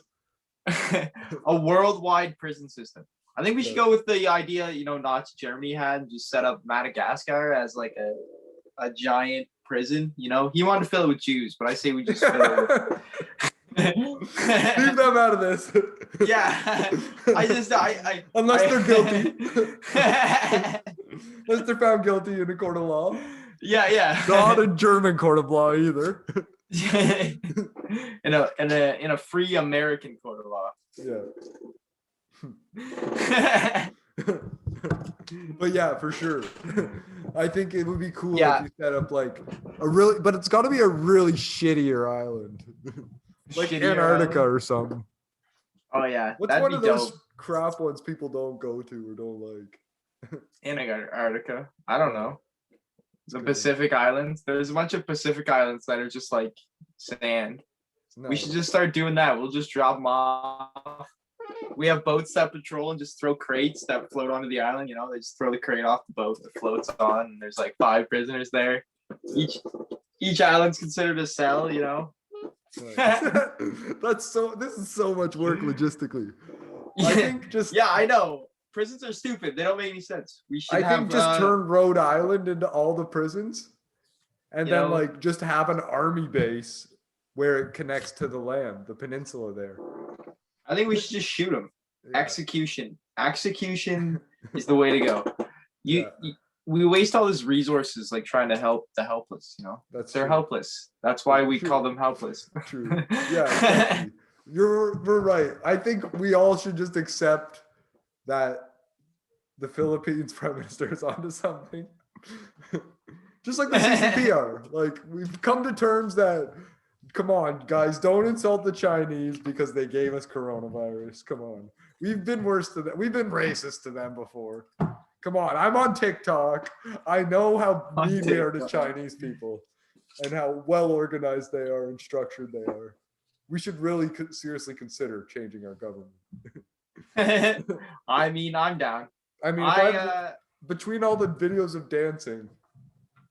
worldwide prison system. I think we should go with the idea, you know, Nazi Germany had, and just set up Madagascar as like a giant prison. You know, he wanted to fill it with Jews, but I say we just fill it with... Leave them out of this. Yeah. Unless they're guilty. Unless they're found guilty in a court of law. Yeah. Not a German court of law either. in a free American court of law. Yeah. But yeah, for sure. I think it would be cool Yeah. if you set up like but it's got to be a really shittier island. Like Shittier Antarctica island? or something. Oh yeah, What's that'd one be of those dope. crap ones people don't go to or don't like? Antarctica. I don't know. The Good. Pacific Islands. There's a bunch of Pacific Islands that are just like sand. No. We should just start doing that. We'll just drop them off. We have boats that patrol and just throw crates that float onto the island. You know, they just throw the crate off the boat that floats on, and there's like 5 prisoners there. Each island's considered a cell. You know. This is so much work logistically. I think Yeah, I know. Prisons are stupid. They don't make any sense. We should turn Rhode Island into all the prisons and then know, like just have an army base where it connects to the land, the peninsula there. I think we should just shoot them. Yeah. Execution is the way to go. We waste all these resources like trying to help the helpless, you know. They're true. helpless. That's why we True. call them helpless. True. Yeah, exactly. We're right. I think we all should just accept that the Philippines prime minister is onto something. Just like the CCP are. Like, we've come to terms that, come on, guys, don't insult the Chinese because they gave us coronavirus. Come on. We've been worse to them. We've been racist to them before. Come on. I'm on TikTok. I know how mean they are to Chinese people and how well organized they are and structured they are. We should really seriously consider changing our government. I mean, I'm down. I mean, between all the videos of dancing,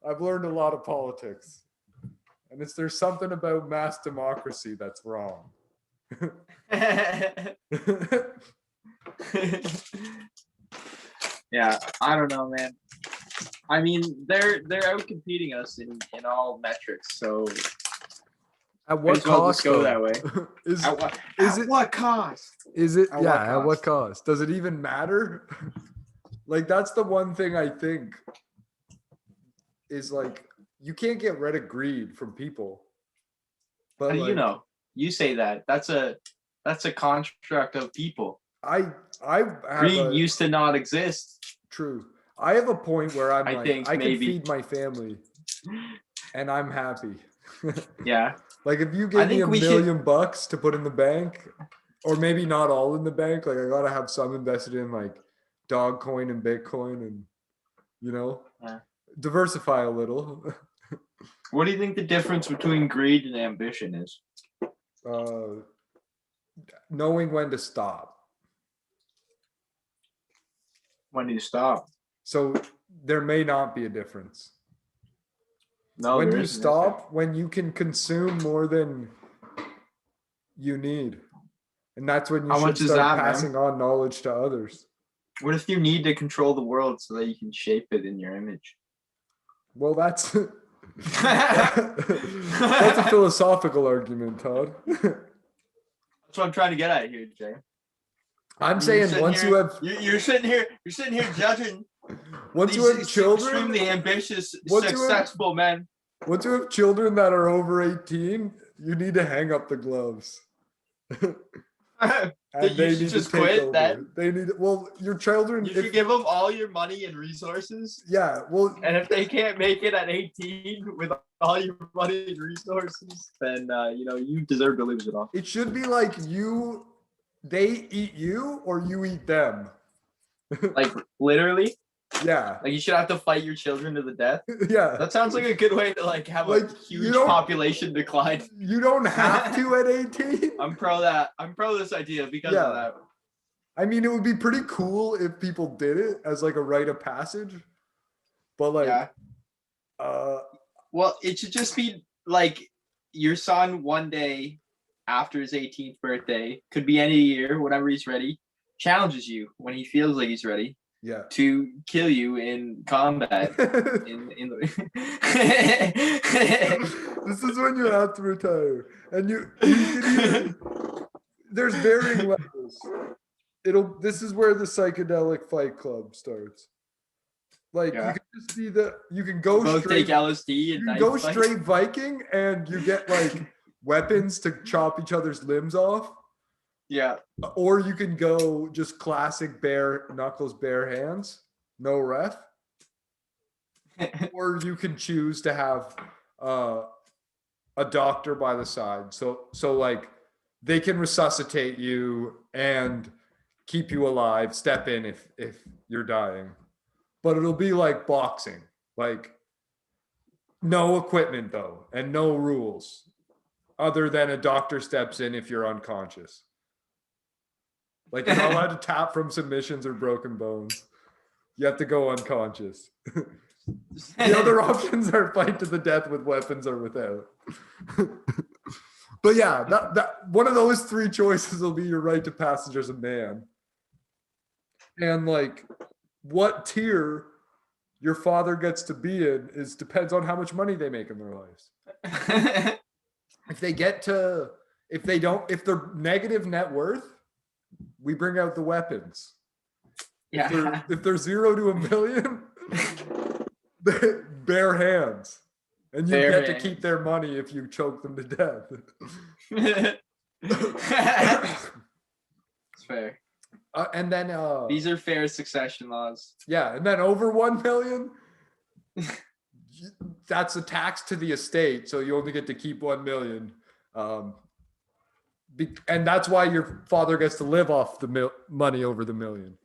I've learned a lot of politics. And there's something about mass democracy that's wrong. Yeah, I don't know, man. I mean, they're out competing us in all metrics, so At what might as well cost? just go though? that way. At what cost? Is it? At Yeah. what At what cost? cost? Does it even matter? Like, that's the one thing I think is like, you can't get rid of greed from people. But How do like, you know? You say that. That's a construct of people. I have Greed used to not exist. true. I have a point where I'm I like, think I can maybe. feed my family, and I'm happy. Yeah. Like, if you I give me think $1 we should- million bucks to put in the bank, or maybe not all in the bank, like I gotta have some invested in like Dogcoin and Bitcoin, and Yeah. diversify a little. What do you think the difference between greed and ambition is? Knowing when to stop. When do you stop? So there may not be a difference. No, When there you isn't, is stop, when you can consume more than you need. And that's when you How should much is start that, man? passing on knowledge to others. there? What if you need to control the world so that you can shape it in your image? Well, that's that's a philosophical argument, Todd. That's what I'm trying to get at here, Jay. I'm saying you're sitting here judging once you these have children, extremely ambitious, Once you have- successful men. once you have children that are over 18, you need to hang up the gloves. And You they should need just to take quit over. then? They need your children. You should give them all your money and resources, Yeah, well, and if they can't make it at 18 with all your money and resources, then you deserve to lose it all. it should be like they eat you or you eat them. Like literally, Yeah, like you should have to fight your children to the death. yeah. That sounds like a good way to like have Like, a you huge don't- population decline. You don't have to at 18. I'm pro that. I'm pro this idea because Yeah. of that. I mean, it would be pretty cool if people did it as like a rite of passage. But like, Yeah. Well, it should just be like your son one day after his 18th birthday, could be any year, whenever he's ready, challenges you when he feels like he's ready yeah. to kill you in combat. This is when you have to retire, and you can even, there's varying levels. This is where the psychedelic fight club starts. Like Yeah. you can just be you can go Both straight take LSD you and can knife go fight. straight Viking and you get like weapons to chop each other's limbs off. Yeah. Or you can go just classic bare knuckles, bare hands, no ref. Or you can choose to have a doctor by the side. So like they can resuscitate you and keep you alive, step in if you're dying. But it'll be like boxing. Like no equipment though, and no rules other than a doctor steps in if you're unconscious. Like you're not allowed to tap from submissions or broken bones. You have to go unconscious. The other options are fight to the death with weapons or without. But yeah, that one of those three choices will be your right to passage as a man. And like what tier your father gets to be in depends on how much money they make in their lives. If they're negative net worth, we bring out the weapons. Yeah. If they're 0 to $1 million, bare hands. And you get to keep their money if you choke them to death. It's fair. And then These are fair succession laws. Yeah, and then over 1 million, that's a tax to the estate, so you only get to keep 1 million. And that's why your father gets to live off the money over the million.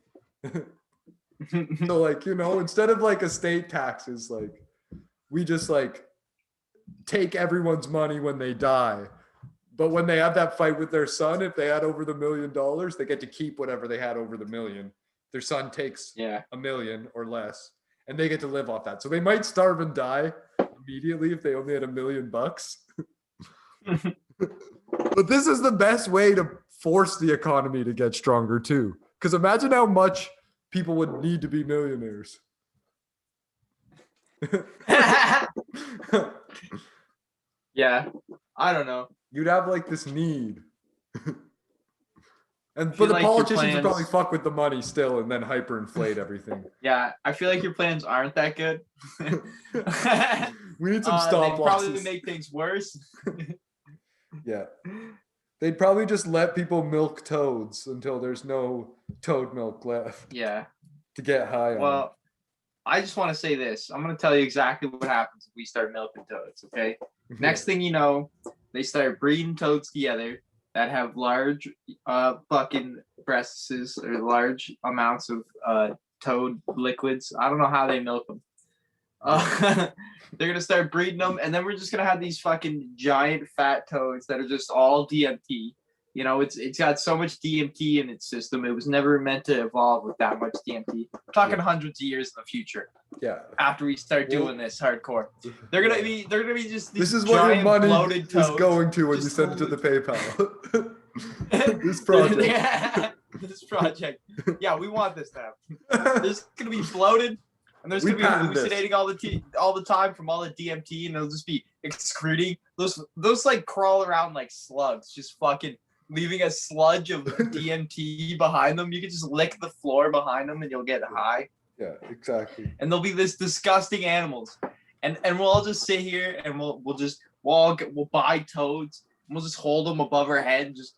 So like, instead of like estate taxes, like we just like take everyone's money when they die. But when they have that fight with their son, if they had over the $1 million, they get to keep whatever they had over the million. Their son takes $1 million or less, and they get to live off that. So they might starve and die immediately if they only had $1 million bucks. But this is the best way to force the economy to get stronger too. Because imagine how much people would need to be millionaires. Yeah, I don't know. You'd have like this need. But the like your politicians would probably plans- fuck with the money still and then hyperinflate everything. Yeah, I feel like your plans aren't that good. We need some stop they losses. probably make things worse. Yeah. They'd probably just let people milk toads until there's no toad milk left Yeah. to get high on. Well, I just want to say this. I'm going to tell you exactly what happens if we start milking toads, okay? Next thing you know, they start breeding toads together that have large fucking breasts or large amounts of toad liquids. I don't know how they milk them. They're going to start breeding them, and then we're just going to have these fucking giant fat toads that are just all DMT. It's got so much DMT in its system. It was never meant to evolve with that much DMT. We're talking hundreds of years in the future. Yeah. After we start doing this hardcore, they're gonna be just these This is what your money bloated is toads. going to when you Just send it to the PayPal. This project. This project. Yeah, we want this to happen. There's gonna be bloated, and there's gonna be hallucinating all the time from all the DMT, and they'll just be excreting. Those like crawl around like slugs, just fucking leaving a sludge of DMT behind them. You can just lick the floor behind them, and you'll get high. Yeah, exactly. And they'll be this disgusting animals, and we'll all just sit here and we'll buy toads and we'll just hold them above our head and just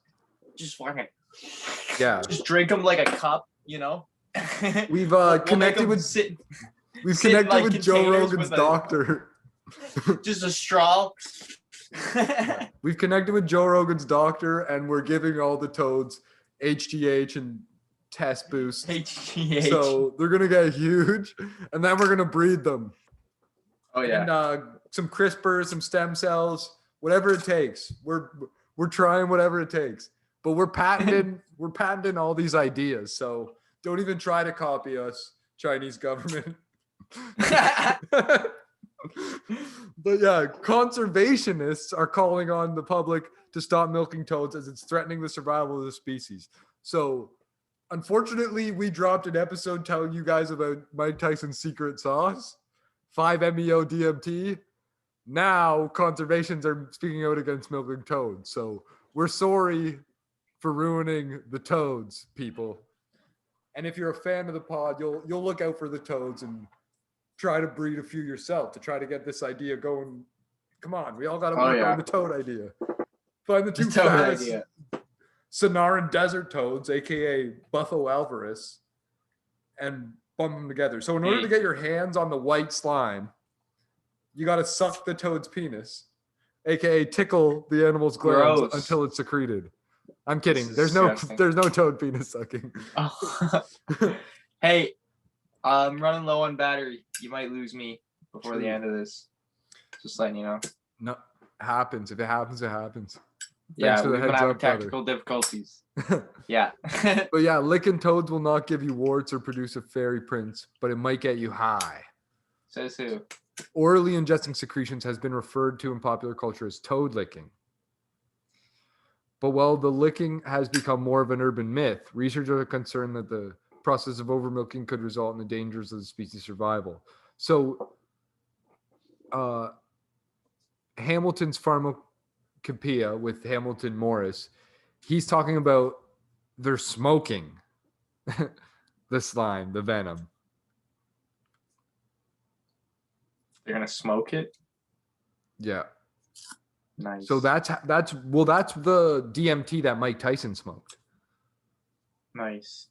fucking just drink them like a cup, We've We'll connected with we've connected with Joe Rogan's doctor. Just a straw. We've connected with Joe Rogan's doctor, and we're giving all the toads HGH and test boost. HGH. So they're gonna get huge, and then we're gonna breed them. Oh yeah. And some CRISPR, some stem cells, whatever it takes. We're trying whatever it takes. But we're patenting all these ideas. So don't even try to copy us, Chinese government. But yeah, conservationists are calling on the public to stop milking toads as it's threatening the survival of the species. So unfortunately, we dropped an episode telling you guys about Mike Tyson's secret sauce, 5-MeO DMT. Now conservations are speaking out against milking toads. So we're sorry for ruining the toads, people. And if you're a fan of the pod, you'll look out for the toads and try to breed a few yourself to try to get this idea going. Come on, we all got to work on the toad idea. Find the two fattest Sonoran desert toads, aka Buffo Alvarez, and bump them together. So in order to get your hands on the white slime, you got to suck the toad's penis, aka tickle the animal's glands until it's secreted. I'm kidding. There's no toad penis sucking. Oh. Hey, I'm running low on battery. You might lose me before the end of this. Just letting you know. No, happens. If it happens, it happens. Yeah, we've been having technical difficulties. Yeah. But yeah, licking toads will not give you warts or produce a fairy prince, but it might get you high. Says who? Orally ingesting secretions has been referred to in popular culture as toad licking. But while the licking has become more of an urban myth, researchers are concerned that the process of overmilking could result in the dangers of the species' survival. So, Hamilton's Pharmacopoeia with Hamilton Morris, he's talking about they're smoking the slime, the venom. They're gonna smoke it? Yeah. Nice. So that's the DMT that Mike Tyson smoked. Nice.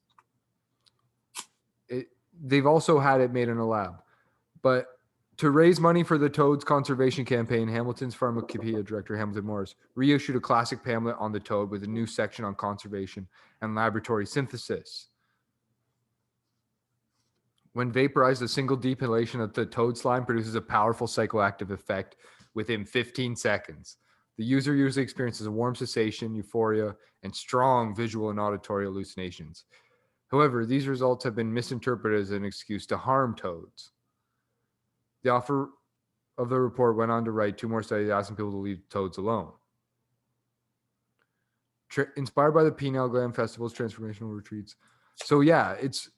They've also had it made in a lab. But to raise money for the toads conservation campaign, Hamilton's Pharmacopoeia director, Hamilton Morris, reissued a classic pamphlet on the toad with a new section on conservation and laboratory synthesis. When vaporized, a single deep inhalation of the toad slime produces a powerful psychoactive effect within 15 seconds. The user usually experiences a warm sensation, euphoria, and strong visual and auditory hallucinations. However, these results have been misinterpreted as an excuse to harm toads. The author of the report went on to write 2 more studies asking people to leave toads alone. Inspired by the pineal gland festival's transformational retreats. So yeah, it's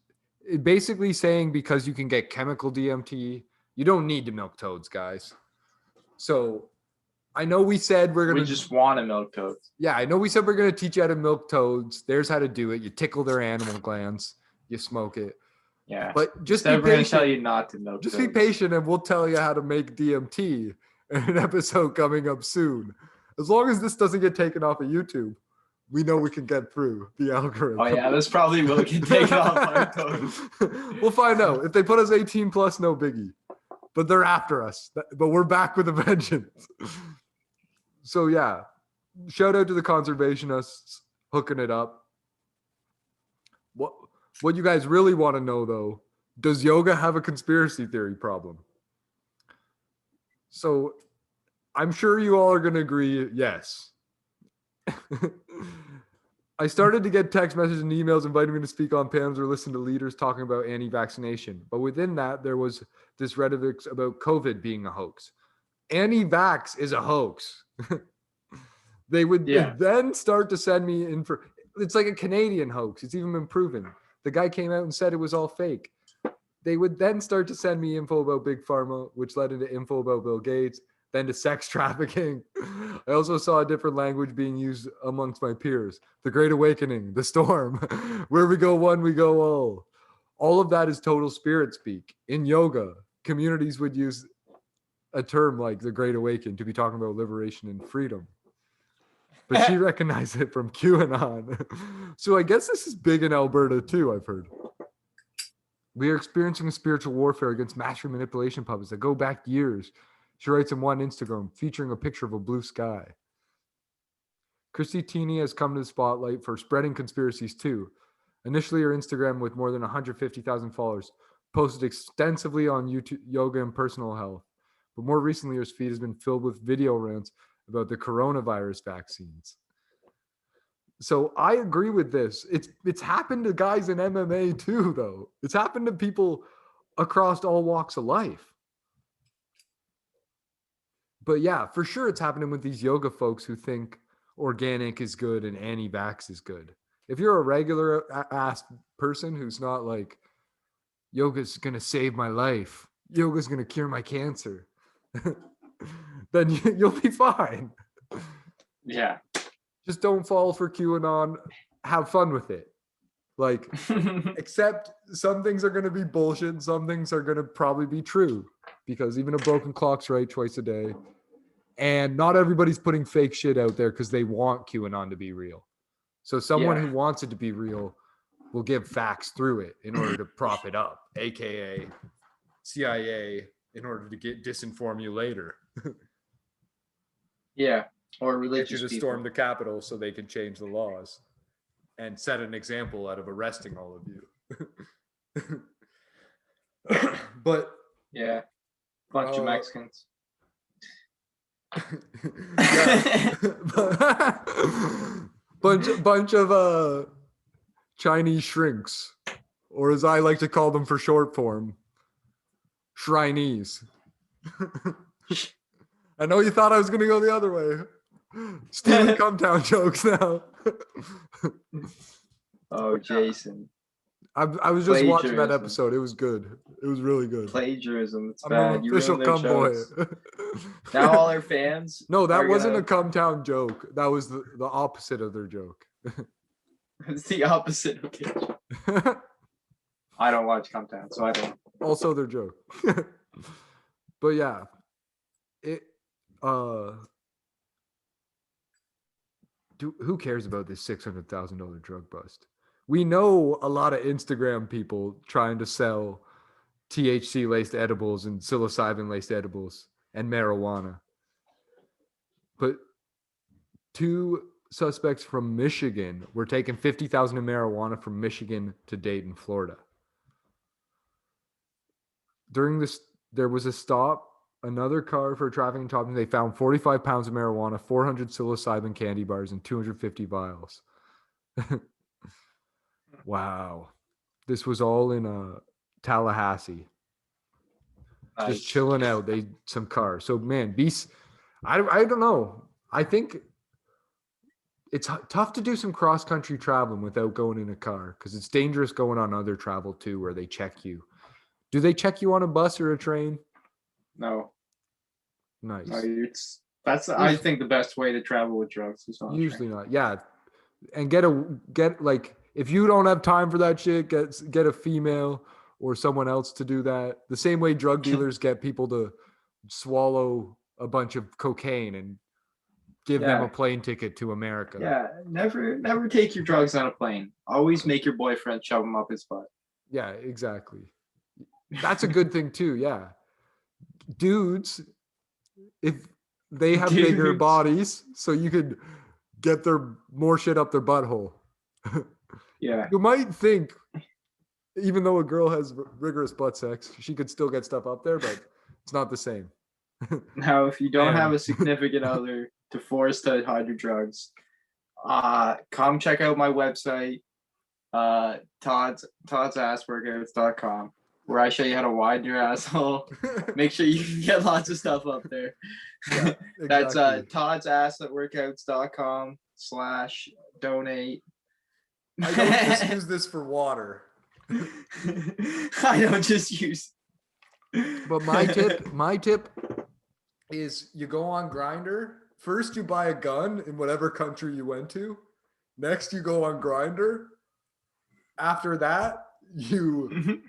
basically saying because you can get chemical DMT, you don't need to milk toads, guys. So I know we said we just want to milk toads. Yeah, I know we said we're going to teach you how to milk toads. There's how to do it. You tickle their animal glands, you smoke it. Yeah. But just be patient. We're going to tell you not to milk toads. Just be patient and we'll tell you how to make DMT in an episode coming up soon. As long as this doesn't get taken off of YouTube, we know we can get through the algorithm. Oh yeah, this probably will get taken off by toads. We'll find out. If they put us 18 plus, no biggie. But they're after us. But we're back with a vengeance. So yeah, shout out to the conservationists hooking it up. What you guys really want to know though, does yoga have a conspiracy theory problem? So I'm sure you all are going to agree, yes. I started to get text messages and emails inviting me to speak on panels or listen to leaders talking about anti-vaccination. But within that, there was this rhetoric about COVID being a hoax. Anti-vax is a hoax. They would then start to send me in for, it's like a Canadian hoax. It's even been proven. The guy came out and said it was all fake. They would then start to send me info about Big Pharma, which led into info about Bill Gates, then to sex trafficking. I also saw a different language being used amongst my peers. The Great Awakening, the storm, where we go one, we go all. All of that is total spirit speak. In yoga, communities would use a term like the Great Awakening to be talking about liberation and freedom. But she recognized it from QAnon. So I guess this is big in Alberta too, I've heard. We are experiencing a spiritual warfare against mass manipulation puppets that go back years. She writes in one Instagram featuring a picture of a blue sky. Christy Tini has come to the spotlight for spreading conspiracies too. Initially, her Instagram with more than 150,000 followers posted extensively on YouTube, yoga and personal health. But more recently, her feed has been filled with video rants about the coronavirus vaccines. So I agree with this. It's happened to guys in MMA too, though. It's happened to people across all walks of life. But yeah, for sure it's happening with these yoga folks who think organic is good and anti-vax is good. If you're a regular ass person who's not like, yoga's going to save my life, yoga's going to cure my cancer, then you'll be fine. Yeah. Just don't fall for QAnon. Have fun with it. Like, except some things are going to be bullshit and some things are going to probably be true, because even a broken clock's right twice a day. And not everybody's putting fake shit out there because they want QAnon to be real. So someone who wants it to be real will give facts through it in order to prop it up, aka CIA, in order to disinform you later. Yeah, or Get you religious to people. storm the Capitol so they can change the laws and set an example out of arresting all of you. But Yeah, bunch of Mexicans. yeah. bunch of Chinese shrinks, or as I like to call them for short form, Shrinese. I know you thought I was going to go the other way. Stealing Cumtown jokes now. Oh, Jason. I was just watching that Plagiarism. episode. It was good. It was really good. Plagiarism. It's I'm bad. an You official ruined their cum boy. jokes. Now all our fans. No, that are wasn't gonna- a Cumtown joke. That was the opposite of their joke. It's the opposite. Okay. I don't watch Comptown, so I don't. Also their joke. But yeah, who cares about this $600,000 drug bust? We know a lot of Instagram people trying to sell THC laced edibles and psilocybin laced edibles and marijuana. But 2 suspects from Michigan were taking 50,000 of marijuana from Michigan to Dayton, Florida. During this, there was a stop, another car for trafficking top, and they found 45 pounds of marijuana, 400 psilocybin candy bars, and 250 vials. Wow. This was all in Tallahassee. Nice. Just chilling out. Some cars. So man, I don't know. I think it's tough to do some cross country traveling without going in a car, because it's dangerous going on other travel too, where they check you. Do they check you on a bus or a train? No. Nice. No, that's I think the best way to travel with drugs is on a Usually train. not. Yeah. And get like, if you don't have time for that shit, get a female or someone else to do that. The same way drug dealers get people to swallow a bunch of cocaine and give them a plane ticket to America. Yeah, never take your drugs on a plane. Always make your boyfriend shove them up his butt. Yeah, exactly. That's a good thing too. Yeah. Dudes, if they have bigger Dudes. bodies, so you could get more shit up their butthole. Yeah. You might think, even though a girl has rigorous butt sex, she could still get stuff up there, but it's not the same. Now, if you don't Man. have a significant other to force to hide your drugs, come check out my website, toddsassworkouts.com, where I show you how to widen your asshole. Make sure you can get lots of stuff up there. Yeah, That's exactly. toddsassworkouts.com/donate. I don't just use this for water. I don't just use. But my tip is, you go on Grindr. First, you buy a gun in whatever country you went to. Next, you go on Grindr. After that, you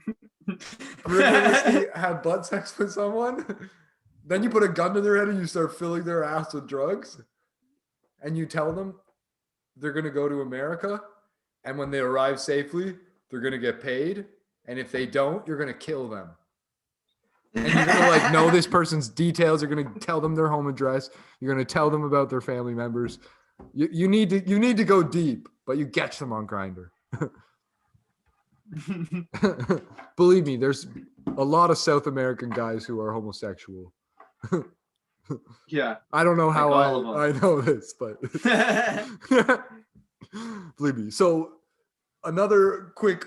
rigorously have butt sex with someone. Then you put a gun to their head and you start filling their ass with drugs. And you tell them they're going to go to America. And when they arrive safely, they're going to get paid. And if they don't, you're going to kill them. And you're going to like know this person's details. You're going to tell them their home address. You're going to tell them about their family members. You need to go deep, but you catch them on Grindr. Believe me, there's a lot of South American guys who are homosexual. Yeah. I don't know how Like all of I know this, but believe me. So another quick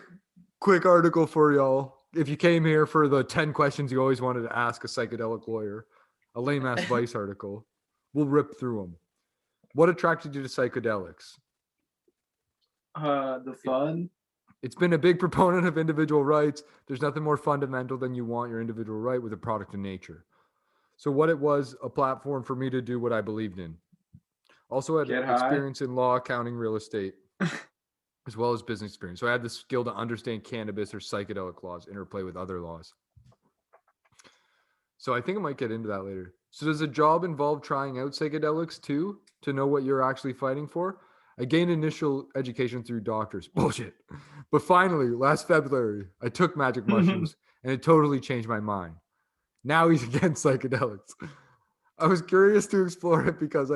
article for y'all. If you came here for the 10 questions you always wanted to ask a psychedelic lawyer, a lame ass Vice article, we'll rip through them. What attracted you to psychedelics? The fun. It's been a big proponent of individual rights. There's nothing more fundamental than you want your individual right with a product of nature. So what it was, a platform for me to do what I believed in. Also had Get high. experience in law, accounting, real estate, as well as business experience. So I had the skill to understand cannabis or psychedelic laws, interplay with other laws. So I think I might get into that later. So does a job involve trying out psychedelics too, to know what you're actually fighting for? I gained initial education through doctors. Bullshit. But finally, last February, I took magic mushrooms and it totally changed my mind. Now he's against psychedelics. I was curious to explore it because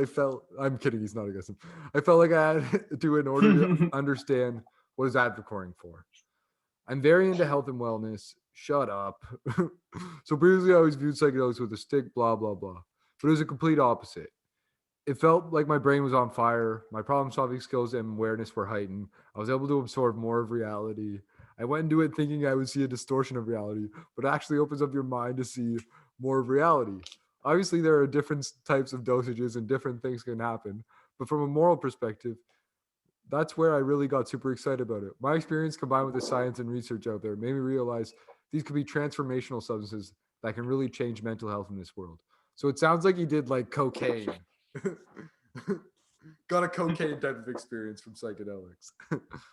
I'm kidding, he's not against them. I felt like I had to in order to understand what he's advocating for. I'm very into health and wellness. Shut up. So previously I always viewed psychedelics with a stick, blah, blah, blah. But it was a complete opposite. It felt like my brain was on fire. My problem solving skills and awareness were heightened. I was able to absorb more of reality. I went into it thinking I would see a distortion of reality, but it actually opens up your mind to see more of reality. Obviously, there are different types of dosages and different things can happen. But from a moral perspective, that's where I really got super excited about it. My experience combined with the science and research out there made me realize these could be transformational substances that can really change mental health in this world. So it sounds like he did like cocaine. Got a cocaine type of experience from psychedelics.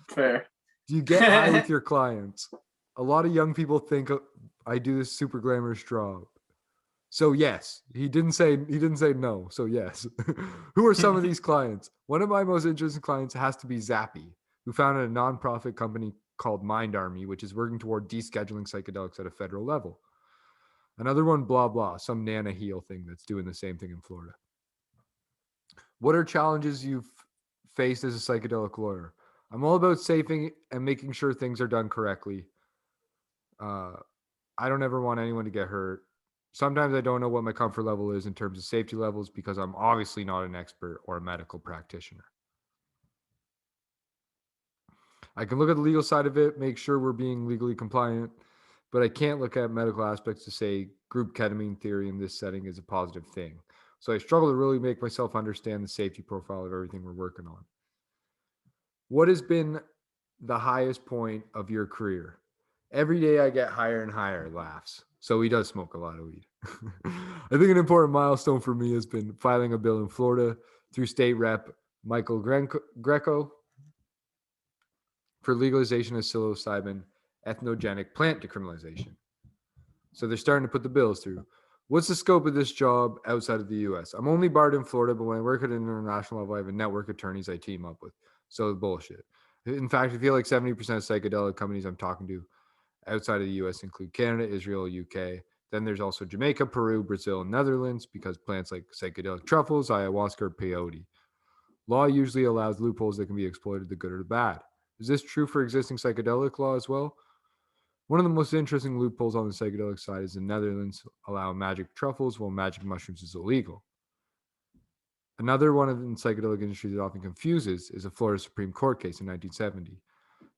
Fair. Do you get high with your clients? A lot of young people think I do this super glamorous job. So yes, he didn't say no. So yes. Who are some of these clients? One of my most interesting clients has to be Zappy, who founded a nonprofit company called Mind Army, which is working toward descheduling psychedelics at a federal level. Another one, blah blah, some Nana Heal thing that's doing the same thing in Florida. What are challenges you've faced as a psychedelic lawyer? I'm all about safing and making sure things are done correctly. I don't ever want anyone to get hurt. Sometimes I don't know what my comfort level is in terms of safety levels because I'm obviously not an expert or a medical practitioner. I can look at the legal side of it, make sure we're being legally compliant, but I can't look at medical aspects to say group ketamine theory in this setting is a positive thing. So I struggle to really make myself understand the safety profile of everything we're working on. What has been the highest point of your career? Every day I get higher and higher, laughs. So he does smoke a lot of weed. I think an important milestone for me has been filing a bill in Florida through state rep Michael Greco for legalization of psilocybin ethnogenic plant decriminalization. So they're starting to put the bills through. What's the scope of this job outside of the US? I'm only barred in Florida, but when I work at an international level, I have a network of attorneys I team up with. So bullshit. In fact, I feel like 70% of psychedelic companies I'm talking to outside of the US include Canada, Israel, UK. Then there's also Jamaica, Peru, Brazil, and Netherlands because plants like psychedelic truffles, ayahuasca, or peyote. Law usually allows loopholes that can be exploited, the good or the bad. Is this true for existing psychedelic law as well? One of the most interesting loopholes on the psychedelic side is the Netherlands allow magic truffles while magic mushrooms is illegal. Another one of the psychedelic industry that often confuses is a Florida Supreme Court case in 1970.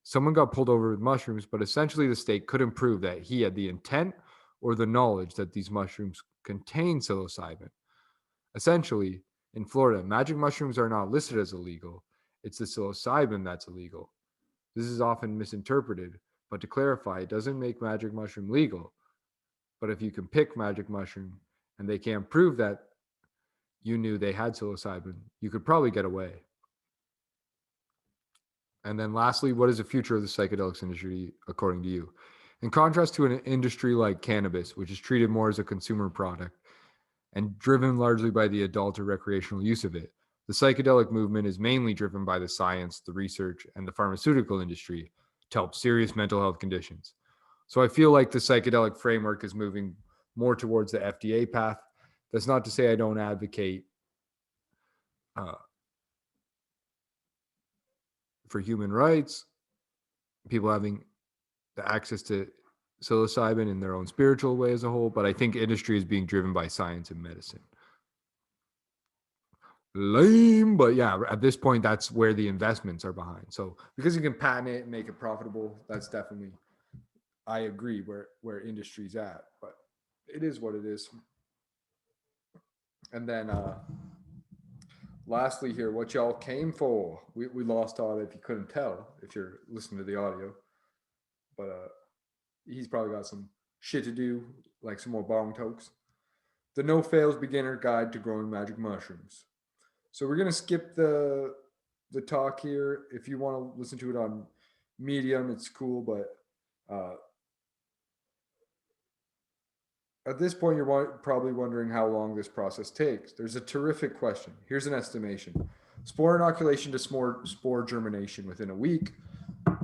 Someone got pulled over with mushrooms, but essentially the state couldn't prove that he had the intent or the knowledge that these mushrooms contain psilocybin. Essentially, in Florida, magic mushrooms are not listed as illegal. It's the psilocybin that's illegal. This is often misinterpreted, but to clarify, it doesn't make magic mushroom legal. But if you can pick magic mushroom and they can't prove that you knew they had psilocybin, you could probably get away. And then lastly, what is the future of the psychedelics industry according to you? In contrast to an industry like cannabis, which is treated more as a consumer product and driven largely by the adult or recreational use of it, the psychedelic movement is mainly driven by the science, the research, and the pharmaceutical industry to help serious mental health conditions. So I feel like the psychedelic framework is moving more towards the FDA path. That's not to say I don't advocate for human rights, people having the access to psilocybin in their own spiritual way as a whole, but I think industry is being driven by science and medicine. Lame, but yeah, at this point, that's where the investments are behind. So because you can patent it and make it profitable, that's definitely, I agree, where industry's at, but it is what it is. And then lastly here, what y'all came for. We lost Todd if you couldn't tell, if you're listening to the audio, but he's probably got some shit to do, like some more bong tokes. The No Fails Beginner Guide to Growing Magic Mushrooms. So we're gonna skip the talk here. If you want to listen to it on Medium, it's cool, but at this point, you're probably wondering how long this process takes. There's a terrific question. Here's an estimation: spore inoculation to spore germination within a week.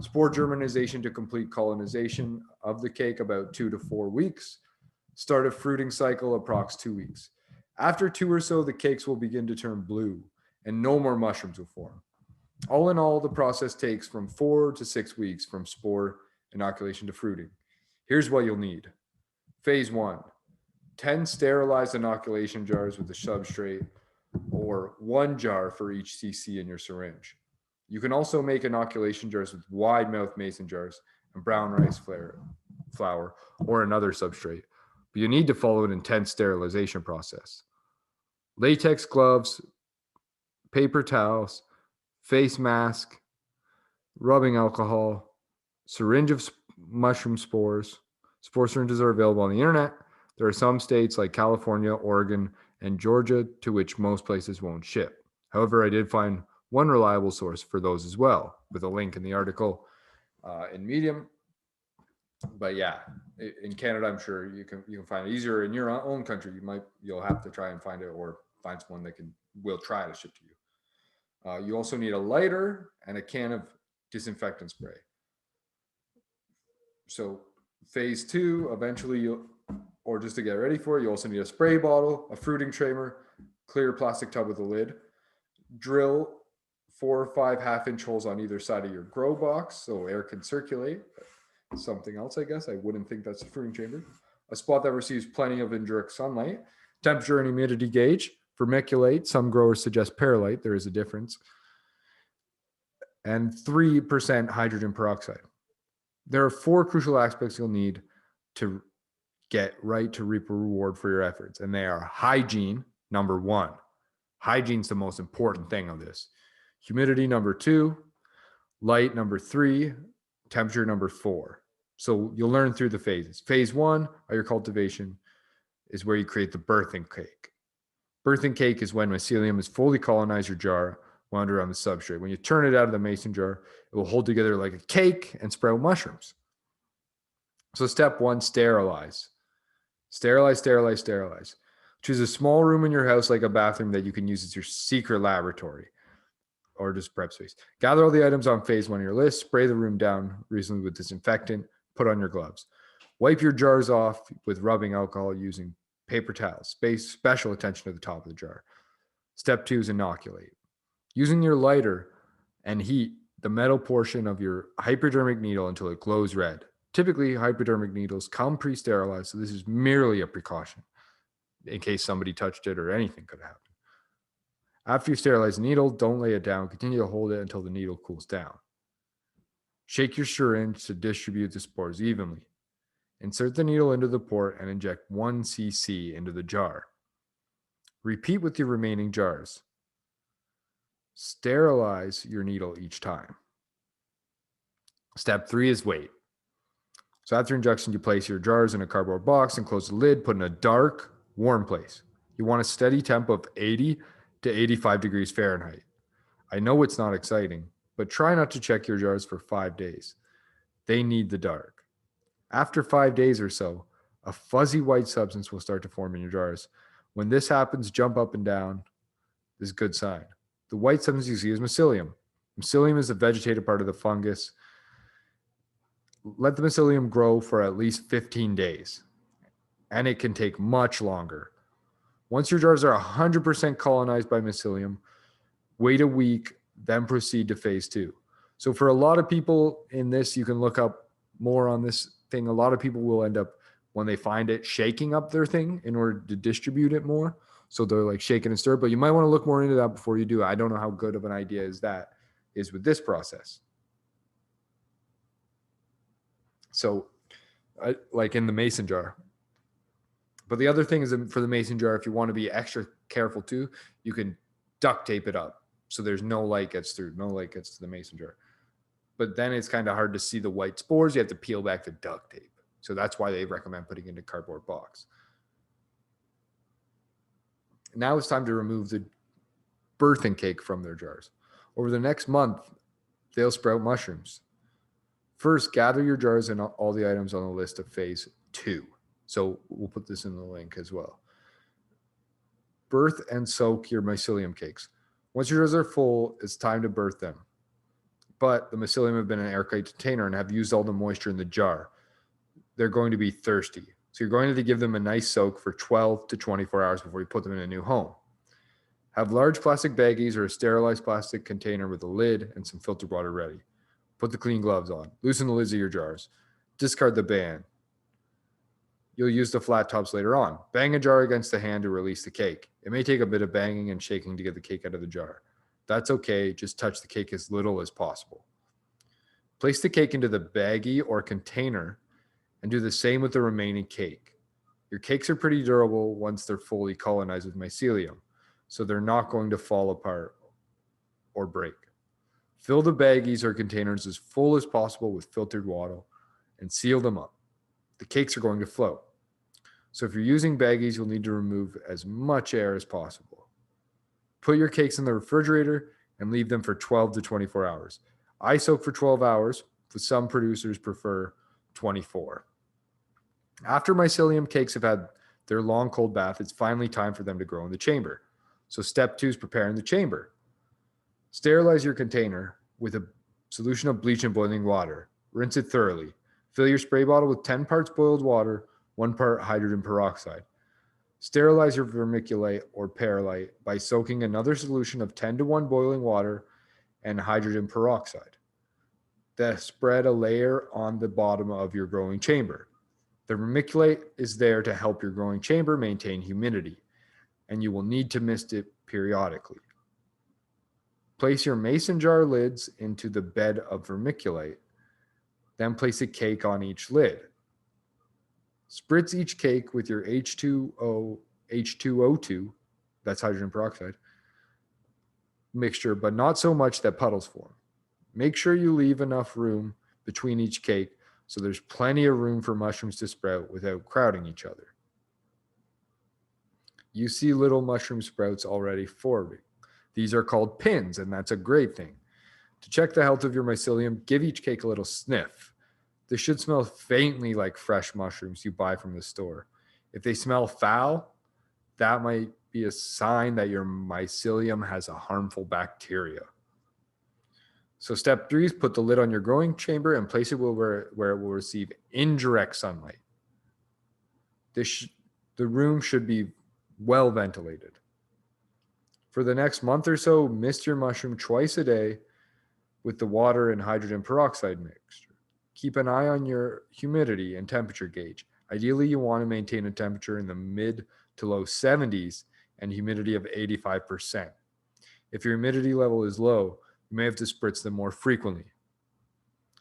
Spore germination to complete colonization of the cake about 2 to 4 weeks. Start of fruiting cycle approx 2 weeks. After 2 or so, the cakes will begin to turn blue and no more mushrooms will form. All in all, the process takes from 4 to 6 weeks from spore inoculation to fruiting. Here's what you'll need. Phase 1, 10 sterilized inoculation jars with a substrate, or 1 jar for each cc in your syringe. You can also make inoculation jars with wide mouth mason jars and brown rice flour or another substrate, but you need to follow an intense sterilization process. Latex gloves, paper towels, face mask, rubbing alcohol, syringe of mushroom spores. Spore syringes are available on the internet. There are some states like California, Oregon, and Georgia to which most places won't ship. However, I did find one reliable source for those as well, with a link in the article in Medium. But yeah, in Canada, I'm sure you can find it easier. In your own country, you'll have to try and find it, or find someone that will try to ship to you. You also need a lighter and a can of disinfectant spray. So phase 2, eventually or just to get ready for it, you also need a spray bottle, a fruiting trimmer, clear plastic tub with a lid. Drill 4 or 5 half-inch holes on either side of your grow box so air can circulate. Something else, I guess. I wouldn't think that's a fruiting chamber. A spot that receives plenty of indirect sunlight. Temperature and humidity gauge. Vermiculite. Some growers suggest perlite. There is a difference. And 3% hydrogen peroxide. There are 4 crucial aspects you'll need to get right to reap a reward for your efforts. And they are hygiene, number 1. Hygiene's the most important thing of this. Humidity, number 2. Light, number 3. Temperature, number 4. So you'll learn through the phases. Phase 1 of your cultivation is where you create the birthing cake. Birthing cake is when mycelium is fully colonized your jar wound around the substrate. When you turn it out of the mason jar, it will hold together like a cake and sprout mushrooms. So step 1, sterilize. Sterilize. Choose a small room in your house like a bathroom that you can use as your secret laboratory or just prep space. Gather all the items on phase 1 of your list, spray the room down recently with disinfectant, put on your gloves. Wipe your jars off with rubbing alcohol using paper towels. Pay special attention to the top of the jar. Step 2 is inoculate. Using your lighter and heat the metal portion of your hypodermic needle until it glows red. Typically, hypodermic needles come pre-sterilized, so this is merely a precaution in case somebody touched it or anything could happen. After you sterilize the needle, don't lay it down. Continue to hold it until the needle cools down. Shake your syringe to distribute the spores evenly. Insert the needle into the port and inject 1 cc into the jar. Repeat with your remaining jars. Sterilize your needle each time. Step 3 is wait. So after injection, you place your jars in a cardboard box and close the lid, put in a dark, warm place. You want a steady temp of 80 to 85 degrees Fahrenheit. I know it's not exciting, but try not to check your jars for 5 days. They need the dark. After 5 days or so, a fuzzy white substance will start to form in your jars. When this happens, jump up and down. This is a good sign. The white substance you see is mycelium. Mycelium is the vegetative part of the fungus. Let the mycelium grow for at least 15 days, and it can take much longer. Once your jars are 100% colonized by mycelium, wait a week, then proceed to phase 2. So for a lot of people in this, you can look up more on this thing. A lot of people will end up, when they find it, shaking up their thing in order to distribute it more. So they're like shaking and stir, but you might want to look more into that before you do it. I don't know how good of an idea that is with this process. So like in the mason jar. But the other thing is for the mason jar, if you want to be extra careful too, you can duct tape it up. So there's no light gets through, no light gets to the mason jar. But then it's kind of hard to see the white spores. You have to peel back the duct tape. So that's why they recommend putting it in a cardboard box. Now it's time to remove the birthing cake from their jars. Over the next month, they'll sprout mushrooms. First, gather your jars and all the items on the list of phase 2. So we'll put this in the link as well. Birth and soak your mycelium cakes. Once your jars are full, it's time to birth them. But the mycelium have been in an airtight container and have used all the moisture in the jar. They're going to be thirsty. So you're going to give them a nice soak for 12 to 24 hours before you put them in a new home. Have large plastic baggies or a sterilized plastic container with a lid and some filtered water ready. Put the clean gloves on. Loosen the lids of your jars. Discard the band. You'll use the flat tops later on. Bang a jar against the hand to release the cake. It may take a bit of banging and shaking to get the cake out of the jar. That's okay. Just touch the cake as little as possible. Place the cake into the baggie or container and do the same with the remaining cake. Your cakes are pretty durable once they're fully colonized with mycelium, so they're not going to fall apart or break. Fill the baggies or containers as full as possible with filtered water and seal them up. The cakes are going to float. So if you're using baggies, you'll need to remove as much air as possible. Put your cakes in the refrigerator and leave them for 12 to 24 hours. I soak for 12 hours, but some producers prefer 24. After mycelium cakes have had their long cold bath, it's finally time for them to grow in the chamber. So step 2 is preparing the chamber. Sterilize your container with a solution of bleach and boiling water. Rinse it thoroughly. Fill your spray bottle with 10 parts boiled water, 1 part hydrogen peroxide. Sterilize your vermiculite or perlite by soaking another solution of 10 to 1 boiling water and hydrogen peroxide. Then spread a layer on the bottom of your growing chamber. The vermiculite is there to help your growing chamber maintain humidity, and you will need to mist it periodically. Place your mason jar lids into the bed of vermiculite. Then place a cake on each lid. Spritz each cake with your H2O2, that's hydrogen peroxide, mixture, but not so much that puddles form. Make sure you leave enough room between each cake so there's plenty of room for mushrooms to sprout without crowding each other. You see little mushroom sprouts already forming. These are called pins, and that's a great thing. To check the health of your mycelium, give each cake a little sniff. They should smell faintly like fresh mushrooms you buy from the store. If they smell foul, that might be a sign that your mycelium has a harmful bacteria. So step 3 is put the lid on your growing chamber and place it where it will receive indirect sunlight. The room should be well ventilated. For the next month or so, mist your mushroom twice a day with the water and hydrogen peroxide mixture. Keep an eye on your humidity and temperature gauge. Ideally, you want to maintain a temperature in the mid to low 70s and humidity of 85%. If your humidity level is low, you may have to spritz them more frequently.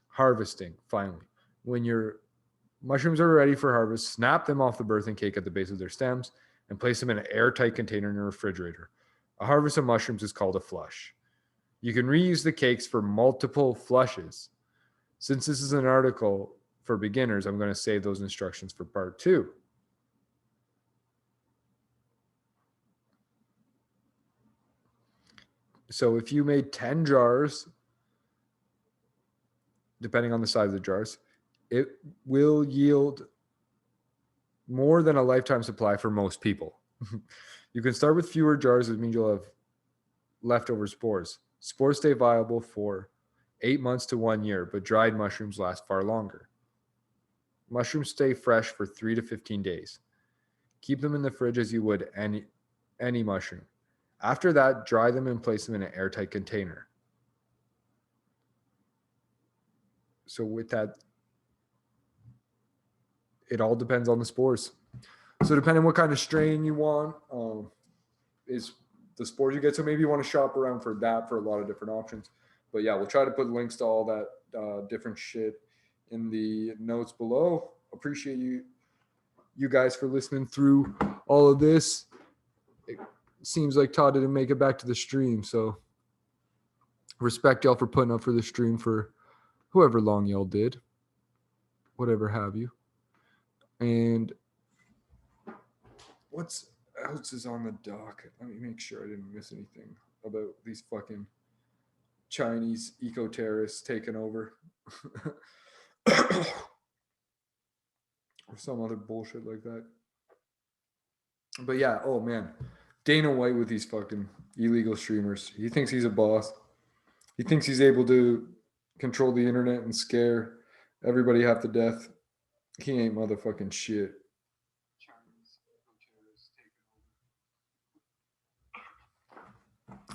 Harvesting, finally. When your mushrooms are ready for harvest, snap them off the birthing cake at the base of their stems and place them in an airtight container in your refrigerator. A harvest of mushrooms is called a flush. You can reuse the cakes for multiple flushes. Since this is an article for beginners, I'm going to save those instructions for part 2. So if you made 10 jars, depending on the size of the jars, it will yield more than a lifetime supply for most people. You can start with fewer jars, which means you'll have leftover spores. Spores stay viable for 8 months to 1 year, but dried mushrooms last far longer. Mushrooms stay fresh for 3 to 15 days. Keep them in the fridge as you would any mushroom. After that, dry them and place them in an airtight container. So with that, it all depends on the spores. So depending on what kind of strain you want, is the spores you get. So maybe you want to shop around for that for a lot of different options. But yeah, we'll try to put links to all that different shit in the notes below. Appreciate you guys for listening through all of this. It seems like Todd didn't make it back to the stream, so respect y'all for putting up for the stream for whoever long y'all did, whatever have you. And what else is on the dock? Let me make sure I didn't miss anything. about these fucking Chinese eco-terrorists taking over. Or some other bullshit like that. But yeah, oh man. Dana White with these fucking illegal streamers. He thinks he's a boss. He thinks he's able to control the internet and scare everybody half to death. He ain't motherfucking shit.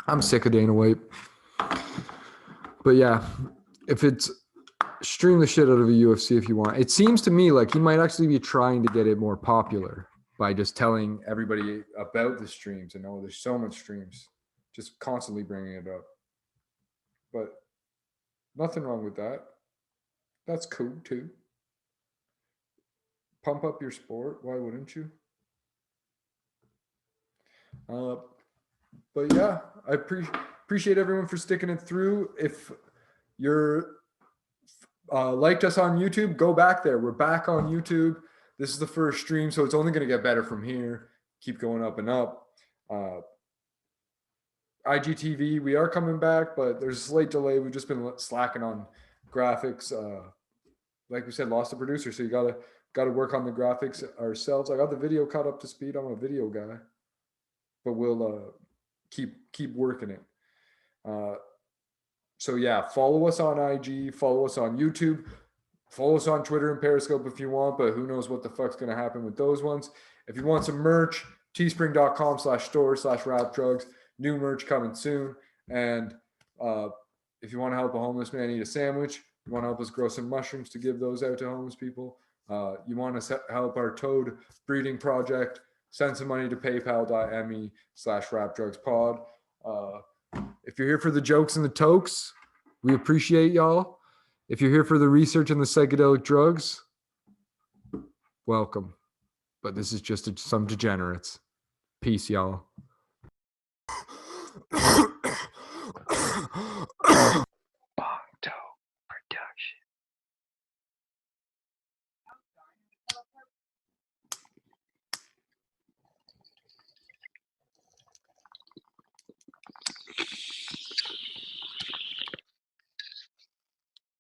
I'm sick of Dana White. But yeah, if it's stream the shit out of a UFC if you want. It seems to me like he might actually be trying to get it more popular by just telling everybody about the streams and there's so much streams, just constantly bringing it up. But nothing wrong with that. That's cool too. Pump up your sport. Why wouldn't you? But yeah, I appreciate everyone for sticking it through. If you're liked us on YouTube, go back there. We're back on YouTube. This is the first stream, so it's only going to get better from here. Keep going up and up. IGTV, we are coming back, but there's a slight delay. We've just been slacking on graphics. Like we said, lost a producer, so you gotta work on the graphics ourselves. I got the video caught up to speed. I'm a video guy, but we'll keep working it. So yeah, follow us on IG, follow us on YouTube, follow us on Twitter and Periscope if you want, but who knows what the fuck's going to happen with those ones. If you want some merch, teespring.com/store/rapdrugs, new merch coming soon. And if you want to help a homeless man eat a sandwich, you want to help us grow some mushrooms to give those out to homeless people, you want to help our toad breeding project, send some money to paypal.me/rapdrugspod. If you're here for the jokes and the tokes, we appreciate y'all. If you're here for the research and the psychedelic drugs, welcome. But this is just some degenerates. Peace, y'all.